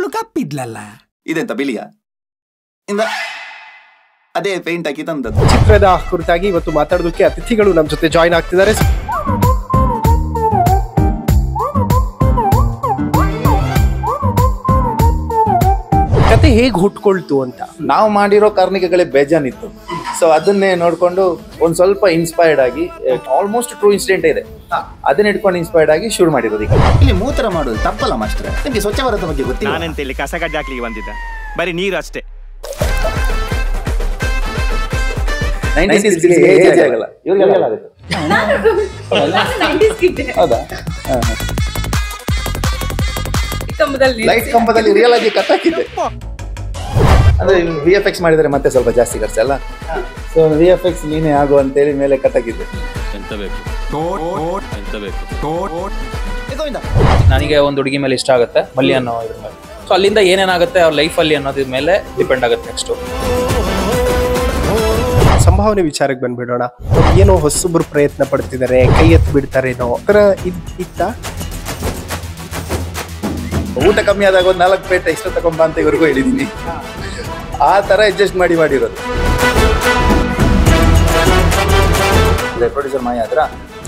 ಇವಳು ಕಪ್ಪಿದ್ಲಲ್ಲ. ಇದೆಂತ ಬಿಳಿಯ ಇಂದ ಅದೇ ಪೇಂಟ್ ಹಾಕಿ ತಂದದ್ದು. ಚಿತ್ರದ ಕುರಿತಾಗಿ ಇವತ್ತು ಮಾತಾಡೋದಕ್ಕೆ ಅತಿಥಿಗಳು ನಮ್ಮ ಜೊತೆ ಜಾಯಿನ್ ಆಗ್ತಿದ್ದಾರೆ. ಕತೆ ಹೇಗ್ ಹುಟ್ಕೊಳ್ತು ಅಂತ ನಾವು ಮಾಡಿರೋ ಕಾರಣಿಕಗಳೇ ಬೇಜಾನಿತ್ತು. ಸೊ ಅದನ್ನೇ ನೋಡ್ಕೊಂಡು ಒಂದ್ ಸ್ವಲ್ಪ ಇನ್ಸ್ಪೈರ್ಡ್ ಆಗಿ, ಆಲ್ಮೋಸ್ಟ್ ಟ್ರೂ ಇನ್ಸಿಡೆಂಟ್ ಇದೆ, ಅದನ್ನ ಇಟ್ಕೊಂಡು ಇನ್ಸ್ಪೈರ್ಡ್ ಆಗಿ ಶುರು ಮಾಡಿರೋದು. ಈಗ ಇಲ್ಲಿ ಮೂತ್ರ ಮಾಡೋದು ತಪ್ಪಲ್ಲ ಮಾಸ್ಟರ್. ನಿಮ್ಗೆ ಸ್ವಚ್ಛ ಭಾರತ ಬಗ್ಗೆ ಗೊತ್ತಿಲ್ಲ? ನಾನೆಂತ ಇಲ್ಲಿ ಕಸ ಗಡ್ಡೆ ಹಾಕ್ಲಿಕ್ಕೆ ಬಂದಿದ್ದ, ಬರೀ ನೀರು ಅಷ್ಟೇ. ಲೈಟ್ ಕಂಬದಲ್ಲಿ ರಿಯಲ್ ಆಗಿ ಕಟ್ ಹಾಕಿದ್ದೆ. ಅಂದ್ರೆ VFX ಮಾಡಿದರೆ ಮತ್ತೆ ಸ್ವಲ್ಪ ಜಾಸ್ತಿ ಖರ್ಚಲ್ಲ. ಸೊ VFX ನೀನೇ ಆಗು ಅಂತೇಳಿ ಮೇಲೆ ಕಟ್ ಹಾಕಿದ್ದೆ. ನನಗೆ ಒಂದು ಹುಡುಗಿ ಮೇಲೆ ಇಷ್ಟ ಆಗುತ್ತೆ, ಮಲ್ಲಿ ಅನ್ನೋ ಇದ್ರ ಮೇಲೆ. ಸೊ ಅಲ್ಲಿಂದ ಏನೇನಾಗುತ್ತೆ ಅವ್ರ ಲೈಫಲ್ಲಿ ಅನ್ನೋದ್ರ ಮೇಲೆ ಡಿಪೆಂಡ್ ಆಗುತ್ತೆ. ನೆಕ್ಸ್ಟ್ ಸಂಭಾವನೆ ವಿಚಾರಕ್ಕೆ ಬಂದ್ಬಿಡೋಣ. ಏನೋ ಹೊಸಬ್ರು ಪ್ರಯತ್ನ ಪಡ್ತಿದ್ದಾರೆ, ಕೈ ಎತ್ತು ಬಿಡ್ತಾರೇನೋ ಇತ್ತ. ಊಟ ಕಮ್ಮಿ ಆದಾಗ ಒಂದು 4 ಪ್ಲೇಟ್ ಎಕ್ಸ್ಟ್ರಾ ತಗೊಂಬ ಅಂತ ಇವ್ರಿಗೂ ಹೇಳಿದೀನಿ. ಆ ತರ ಅಡ್ಜಸ್ಟ್ ಮಾಡಿರೋದು. ಪ್ರೊಡ್ಯೂಸರ್ ಮಾಯ ಹತ್ರ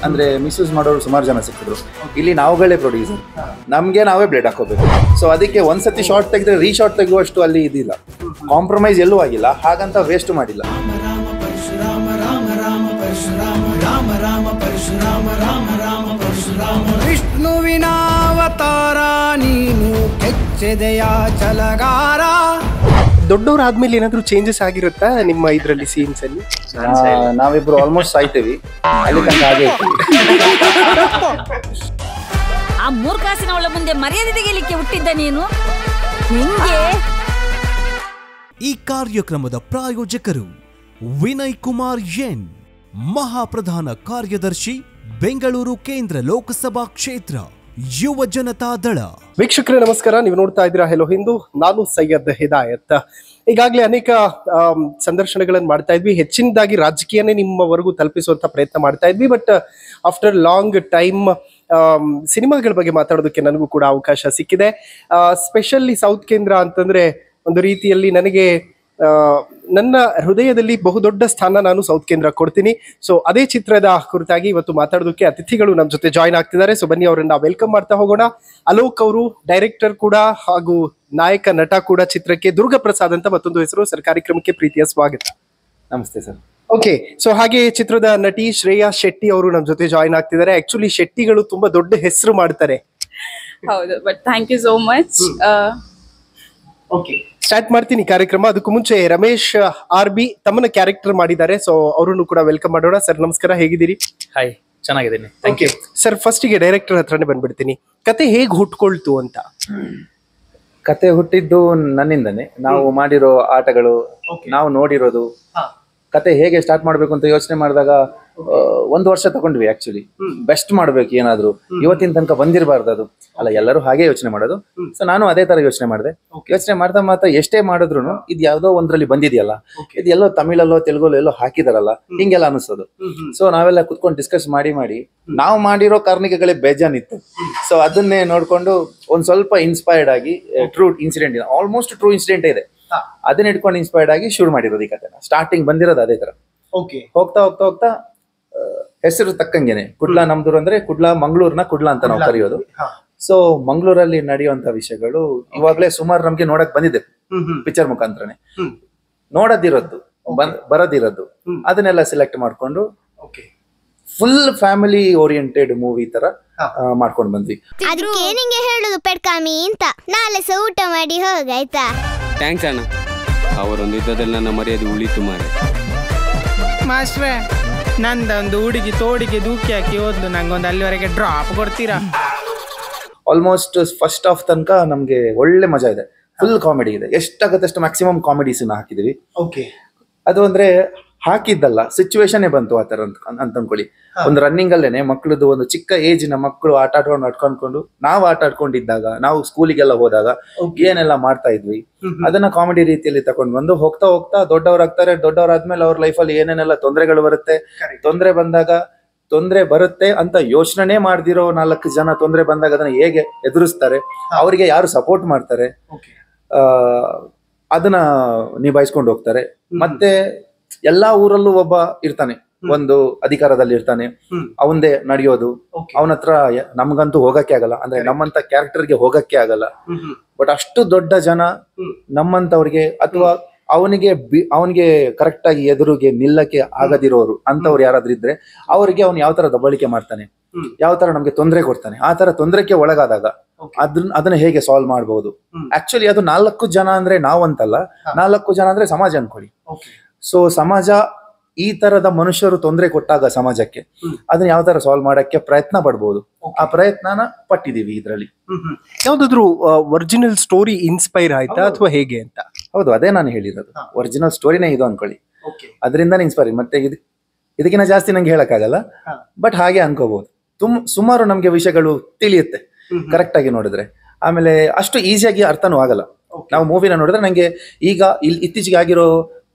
ಅಂದ್ರೆ ಮಿಸ್ಯೂಸ್ ಮಾಡೋರು ಸುಮಾರು ಜನ ಸಿಕ್ಕಿದ್ರು. ಇಲ್ಲಿ ನಾವುಗಳೇ ಪ್ರೊಡ್ಯೂಸರ್, ನಮ್ಗೆ ನಾವೇ ಬ್ಲೇಡ್ ಹಾಕೋಬೇಕು. ಸೊ ಅದಕ್ಕೆ ಒಂದ್ಸತಿ ಶಾರ್ಟ್ ತೆಗೆದ್ರೆ ರೀಶಾರ್ಟ್ ತೆಗುವಷ್ಟು ಅಲ್ಲಿ ಇದಿಲ್ಲ, ಕಾಂಪ್ರಮೈಸ್ ಎಲ್ಲೂ ಆಗಿಲ್ಲ, ಹಾಗಂತ ವೇಸ್ಟ್ ಮಾಡಿಲ್ಲ. ವಿಷ್ಣುವಿನ ಅವತಾರ ನೀನು, ಕೆಚ್ಚೆದೆಯ ಛಲಗಾರ. ದೊಡ್ಡವರಾದ್ಮೇಲೆ ಏನಾದ್ರು ಚೇಂಜಸ್ ಆಗಿರುತ್ತಾ ನಿಮ್ಮ ಇದ್ರಲ್ಲಿ ಸೀನ್ಸ್ ಅಲ್ಲಿ? ನಾವಿಬ್ರು ಆಲ್ಮೋಸ್ಟ್ ಸಾಯ್ತೇವಿ, ಅಲ್ಲಿ ತನಕ ಹಾಗೆ ಇರ್ತೀವಿ. ಆ ಮೂರ್ಖಾಸಿನ ಅವಳ ಮುಂದೆ ಮರ್ಯಾದೆ ತೆಗೆಯಲಿಕ್ಕೆ ಹುಟ್ಟಿದ್ದ ನೀನು, ನಿಂಗೆ. ಈ ಕಾರ್ಯಕ್ರಮದ ಪ್ರಾಯೋಜಕರು ವಿನಯ್ ಕುಮಾರ್ ಎನ್, ಮಹಾಪ್ರಧಾನ ಕಾರ್ಯದರ್ಶಿ, ಬೆಂಗಳೂರು ಕೇಂದ್ರ ಲೋಕಸಭಾ ಕ್ಷೇತ್ರ, ಯುವ ಜನತಾ ದಳ. ವೀಕ್ಷಕರೇ ನಮಸ್ಕಾರ, ನೀವು ನೋಡ್ತಾ ಇದ್ದೀರಾ ಹೆಲೋ ಹಿಂದೂ. ನಾನು ಸೈಯದ್ ಹಿದಾಯತ್. ಈಗಾಗಲೇ ಅನೇಕ ಸಂದರ್ಶನಗಳನ್ನು ಮಾಡ್ತಾ ಇದ್ವಿ, ಹೆಚ್ಚಿನದಾಗಿ ರಾಜಕೀಯನೇ ನಿಮ್ಮವರೆಗೂ ತಲುಪಿಸುವಂತ ಪ್ರಯತ್ನ ಮಾಡ್ತಾ ಇದ್ವಿ. ಬಟ್ ಆಫ್ಟರ್ ಲಾಂಗ್ ಟೈಮ್ ಸಿನಿಮಾಗಳ ಬಗ್ಗೆ ಮಾತಾಡೋದಕ್ಕೆ ನನಗೂ ಕೂಡ ಅವಕಾಶ ಸಿಕ್ಕಿದೆ. ಸ್ಪೆಷಲಿ ಸೌತ್ ಕೇಂದ್ರ ಅಂತಂದ್ರೆ ಒಂದು ರೀತಿಯಲ್ಲಿ ನನಗೆ ನನ್ನ ಹೃದಯದಲ್ಲಿ ಬಹುದೊಡ್ಡ ಸ್ಥಾನ ನಾನು ಸೌತ್ ಕೇಂದ್ರ ಕೊಡ್ತೀನಿ. ಸೊ ಅದೇ ಚಿತ್ರದ ಕುರಿತಾಗಿ ಇವತ್ತು ಮಾತಾಡೋದಕ್ಕೆ ಅತಿಥಿಗಳು ನಮ್ಮ ಜೊತೆ ಜಾಯಿನ್ ಆಗ್ತಿದ್ದಾರೆ. ಸೊ ಬನ್ನಿ ಅವರನ್ನ ವೆಲ್ಕಮ್ ಮಾಡ್ತಾ ಹೋಗೋಣ. ಅಲೋಕ್ ಅವರು ಡೈರೆಕ್ಟರ್ ಕೂಡ ಹಾಗೂ ನಾಯಕ ನಟ ಕೂಡ ಚಿತ್ರಕ್ಕೆ. ದುರ್ಗಪ್ರಸಾದ್ ಅಂತ ಮತ್ತೊಂದು ಹೆಸರು. ಸರ್, ಕಾರ್ಯಕ್ರಮಕ್ಕೆ ಪ್ರೀತಿಯ ಸ್ವಾಗತ. ನಮಸ್ತೆ ಸರ್. ಓಕೆ, ಸೊ ಹಾಗೆ ಚಿತ್ರದ ನಟಿ ಶ್ರೇಯಾ ಶೆಟ್ಟಿ ಅವರು ನಮ್ಮ ಜೊತೆ ಜಾಯಿನ್ ಆಗ್ತಿದ್ದಾರೆ. ಆಕ್ಚುಲಿ ಶೆಟ್ಟಿಗಳು ತುಂಬಾ ದೊಡ್ಡ ಹೆಸರು ಮಾಡ್ತಾರೆ. ಹೌದು, but thank you so much. Okay, start ಮಾಡ್ತೀನಿ ಕಾರ್ಯಕ್ರಮ. ಅದಕ್ಕೂ ಮುಂಚೆ ರಮೇಶ್ RB ತಮ್ಮನ್ನ ಕ್ಯಾರೆಕ್ಟರ್ ಮಾಡಿದ್ದಾರೆ. ಸೊ ಅವರನ್ನು ಕೂಡ ವೆಲ್ಕಮ್ ಮಾಡೋಣ. ಸರ್ ನಮಸ್ಕಾರ, ಹೇಗಿದ್ದೀರಿ? ಹಾಯ್, ಚೆನ್ನಾಗಿದ್ದೀನಿ. Thank you sir. ಫಸ್ಟಿಗೆ ಡೈರೆಕ್ಟರ್ ಹತ್ರನೇ ಬಂದ್ಬಿಡ್ತೀನಿ. ಕತೆ ಹೇಗ್ ಹುಟ್ಕೊಳ್ತು ಅಂತ? ಕತೆ ಹುಟ್ಟಿದ್ದು ನನ್ನಿಂದನೇ. ನಾವು ಮಾಡಿರೋ ಆಟಗಳು, ನಾವು ನೋಡಿರೋದು, ಕತೆ ಹೇಗೆ ಸ್ಟಾರ್ಟ್ ಮಾಡ್ಬೇಕು ಅಂತ ಯೋಚನೆ ಮಾಡಿದಾಗ 1 ವರ್ಷ ತಗೊಂಡ್ವಿ. ಆಕ್ಚುಲಿ ಬೆಸ್ಟ್ ಮಾಡ್ಬೇಕು ಏನಾದ್ರು, ಇವತ್ತಿನ ತನಕ ಬಂದಿರಬಾರ್ದು ಅದು ಅಲ್ಲ, ಎಲ್ಲರೂ ಹಾಗೆ ಯೋಚನೆ ಮಾಡೋದು. ಸೊ ನಾನು ಅದೇ ತರ ಯೋಚನೆ ಮಾಡಿದೆ. ಯೋಚನೆ ಮಾಡ್ತಾ ಮಾಡ್ತಾ ಎಷ್ಟೇ ಮಾಡಿದ್ರು ಇದು ಯಾವ್ದೋ ಒಂದ್ರಲ್ಲಿ ಬಂದಿದೆಯಲ್ಲ, ಇದು ಎಲ್ಲೋ ತಮಿಳಲ್ಲೋ ತೆಲುಗಲ್ಲೋ ಎಲ್ಲೋ ಹಾಕಿದಾರಲ್ಲ, ಹಿಂಗೆಲ್ಲ ಅನಿಸೋದು. ಸೊ ನಾವೆಲ್ಲ ಕುತ್ಕೊಂಡು ಡಿಸ್ಕಸ್ ಮಾಡಿ ನಾವು ಮಾಡಿರೋ ಕಾರಣಿಕಗಳೇ ಬೇಜಾನಿತ್ತು. ಸೊ ಅದನ್ನೇ ನೋಡ್ಕೊಂಡು ಒಂದ್ ಸ್ವಲ್ಪ ಇನ್ಸ್ಪೈರ್ಡ್ ಆಗಿ, ಟ್ರೂ ಇನ್ಸಿಡೆಂಟ್ ಇದೆ, ಆಲ್ಮೋಸ್ಟ್ ಟ್ರೂ ಇನ್ಸಿಡೆಂಟ್ ಇದೆ, ಅದನ್ನ ಇಟ್ಕೊಂಡು ಇನ್ಸ್ಪೈರ್ಡ್ ಆಗಿ ಶುರು ಮಾಡಿರೋದು ಈ ಕಥೆನ. ಸ್ಟಾರ್ಟಿಂಗ್ ಬಂದಿರೋದು ಅದೇ ತರ. ಹೋಗ್ತಾ ಹೋಗ್ತಾ ಹೋಗ್ತಾ ಹೆಸರು ತಕ್ಕಂಗೆನೆ ಕುಡ್ಲಾ, ನಮ್ದೂರು ಅಂದ್ರೆ ಕುಡ್ಲಾ, ಮಂಗಳೂರ್ನ ಕುಡ್ಲಾ ಅಂತ ನಾವು ಕರೆಯೋದು. ಸೊ ಮಂಗಳೂರಲ್ಲಿ ನಡೆಯುವಂತ ವಿಷಯಗಳು ಇವಾಗ್ಲೇ ಸುಮಾರು ನಮ್ಗೆ ನೋಡಕ್ ಬಂದಿದೆ, ಪಿಕ್ಚರ್ ಮುಖಾಂತರನೇ ನೋಡದಿರೋದು, ಬರದಿರೋದು, ಅದನ್ನೆಲ್ಲ ಸೆಲೆಕ್ಟ್ ಮಾಡ್ಕೊಂಡು ಫುಲ್ ಫ್ಯಾಮಿಲಿ ಓರಿಯೆಂಟೆಡ್ ಮೂವಿ ತರ ಮಾಡ್ಕೊಂಡು ಬಂದ್ವಿ. ಅದಕ್ಕೆ ನಿಂಗೆ ಹೇಳುದು ಪೆಡ್ಕಾಮಿ ಅಂತ, ನಾಳೆ ಸಹ ಊಟ ಮಾಡಿ ಹೋಗಾಯ್ತಾ? ಥ್ಯಾಂಕ್ಸ್ ಅಣ್ಣ, ಅವರೊಂದು ಯುದ್ಧದಲ್ಲಿ ನನ್ನ ಮರ್ಯಾದೆ ಉಳಿತು ಮಾರೆ. ಮಾಸ್ಟ್ರೇ, ನಂದೊಂದು ಹುಡುಗಿ ತೋಡಿಗೆ ದೂಕಿ ಹಾಕಿ ಹೋದ್ಲು, ನಂಗೊಂದು ಅಲ್ಲಿವರೆಗೆ ಡ್ರಾಪ್ ಕೊಡ್ತೀರಾ? ಆಲ್ಮೋಸ್ಟ್ ಫಸ್ಟ್ ಹಾಫ್ ತನಕ ನಮ್ಗೆ ಒಳ್ಳೆ ಮಜಾ ಇದೆ, ಫುಲ್ ಕಾಮಿಡಿ ಇದೆ. ಎಷ್ಟಾಗುತ್ತೆ ಅಷ್ಟು ಮ್ಯಾಕ್ಸಿಮಮ್ ಕಾಮಿಡೀಸ್ ಹಾಕಿದೀವಿ. ಅದು ಅಂದ್ರೆ ಹಾಕಿದ್ದಲ್ಲ, ಸಿಚುವೇಶನ್ ಬಂತು ಆ ತರ ಅಂತ ಅನ್ಕೊಳ್ಳಿ. ಒಂದು ರನ್ನಿಂಗ್ ಅಲ್ಲೇನೆ ಮಕ್ಳದ್ದು, ಒಂದು ಚಿಕ್ಕ ಏಜ್ ನ ಮಕ್ಕಳು ಆಟ ಆಡ್ಕೊಂಡು ನಾವು ಆಟ ಆಡ್ಕೊಂಡಿದ್ದಾಗ, ನಾವು ಸ್ಕೂಲಿಗೆಲ್ಲ ಹೋದಾಗ ಏನೆಲ್ಲ ಮಾಡ್ತಾ ಇದ್ವಿ, ಅದನ್ನ ಕಾಮಿಡಿ ರೀತಿಯಲ್ಲಿ ತಗೊಂಡ್ ಬಂದು ಹೋಗ್ತಾ ಹೋಗ್ತಾ ದೊಡ್ಡವರಾಗ್ತಾರೆ. ದೊಡ್ಡವರಾದ್ಮೇಲೆ ಅವ್ರ ಲೈಫಲ್ಲಿ ಏನೇನೆಲ್ಲ ತೊಂದರೆಗಳು ಬರುತ್ತೆ, ತೊಂದರೆ ಬಂದಾಗ ತೊಂದರೆ ಬರುತ್ತೆ ಅಂತ ಯೋಚನೆ ಮಾಡ್ದಿರೋ 4 ಜನ ತೊಂದರೆ ಬಂದಾಗ ಅದನ್ನ ಹೇಗೆ ಎದುರಿಸ್ತಾರೆ, ಅವರಿಗೆ ಯಾರು ಸಪೋರ್ಟ್ ಮಾಡ್ತಾರೆ, ಅದನ್ನ ನಿಭಾಯಿಸ್ಕೊಂಡು ಹೋಗ್ತಾರೆ. ಮತ್ತೆ ಎಲ್ಲಾ ಊರಲ್ಲೂ ಒಬ್ಬ ಇರ್ತಾನೆ, ಒಂದು ಅಧಿಕಾರದಲ್ಲಿ ಇರ್ತಾನೆ, ಅವಂದೇ ನಡೆಯೋದು. ಅವನ ಹತ್ರ ನಮ್ಗಂತೂ ಹೋಗಕ್ಕೆ ಆಗಲ್ಲ, ಅಂದ್ರೆ ನಮ್ಮಂತ ಕ್ಯಾರೆಕ್ಟರ್ಗೆ ಹೋಗಕ್ಕೆ ಆಗಲ್ಲ. ಬಟ್ ಅಷ್ಟು ದೊಡ್ಡ ಜನ ನಮ್ಮಂತವ್ರಿಗೆ ಅಥವಾ ಅವನಿಗೆ ಕರೆಕ್ಟ್ ಆಗಿ ಎದುರಿಗೆ ನಿಲ್ಲಕ್ಕೆ ಆಗದಿರೋರು ಅಂತವ್ರು ಯಾರಾದ್ರೂ ಇದ್ರೆ ಅವ್ರಿಗೆ ಅವ್ನು ಯಾವ ತರ ದಬ್ಬಳಿಕೆ ಮಾಡ್ತಾನೆ, ಯಾವ ತರ ನಮ್ಗೆ ತೊಂದರೆ ಕೊಡ್ತಾನೆ, ಆ ತರ ತೊಂದರೆಗೆ ಒಳಗಾದಾಗ ಅದನ್ನ ಹೇಗೆ ಸಾಲ್ವ್ ಮಾಡಬಹುದು. ಆಕ್ಚುಲಿ ಅದು 4 ಜನ ಅಂದ್ರೆ ನಾವಂತಲ್ಲ, 4 ಜನ ಅಂದ್ರೆ ಸಮಾಜ ಅನ್ಕೊಳ್ಳಿ. ಸೊ ಸಮಾಜ ಈ ತರದ ಮನುಷ್ಯರು ತೊಂದರೆ ಕೊಟ್ಟಾಗ ಸಮಾಜಕ್ಕೆ ಅದನ್ನ ಯಾವ ತರ ಸಾಲ್ವ್ ಮಾಡಕ್ಕೆ ಪ್ರಯತ್ನ ಪಡ್ಬೋದು. ಆ ಪ್ರಯತ್ನನ ಪಟ್ಟಿದೀವಿ ಇದ್ರಲ್ಲಿ. ಯಾವ್ದಾದ್ರು ಒರಿಜಿನಲ್ ಸ್ಟೋರಿ ಇನ್ಸ್ಪೈರ್ ಆಯ್ತಾ ಅಥವಾ ಹೇಗೆ ಅಂತ? ಹೌದು, ಅದೇ ನಾನು ಹೇಳಿರೋದು, ಒರಿಜಿನಲ್ ಸ್ಟೋರಿನೇ ಇದು ಅನ್ಕೊಳ್ಳಿ. ಅದರಿಂದಾನೇ ಇನ್ಸ್ಪೈರ್. ಮತ್ತೆ ಇದಕ್ಕಿಂತ ಜಾಸ್ತಿ ನಂಗೆ ಹೇಳಕ್ಕಾಗಲ್ಲ, ಬಟ್ ಹಾಗೆ ಅನ್ಕೋಬಹುದು. ಸುಮಾರು ನಮ್ಗೆ ವಿಷಯಗಳು ತಿಳಿಯುತ್ತೆ ಕರೆಕ್ಟ್ ಆಗಿ ನೋಡಿದ್ರೆ. ಆಮೇಲೆ ಅಷ್ಟು ಈಸಿಯಾಗಿ ಅರ್ಥನೂ ಆಗಲ್ಲ. ನಾವು ಮೂವಿನ ನೋಡಿದ್ರೆ ನಂಗೆ ಈಗ ಇತ್ತೀಚೆಗೆ ಆಗಿರೋ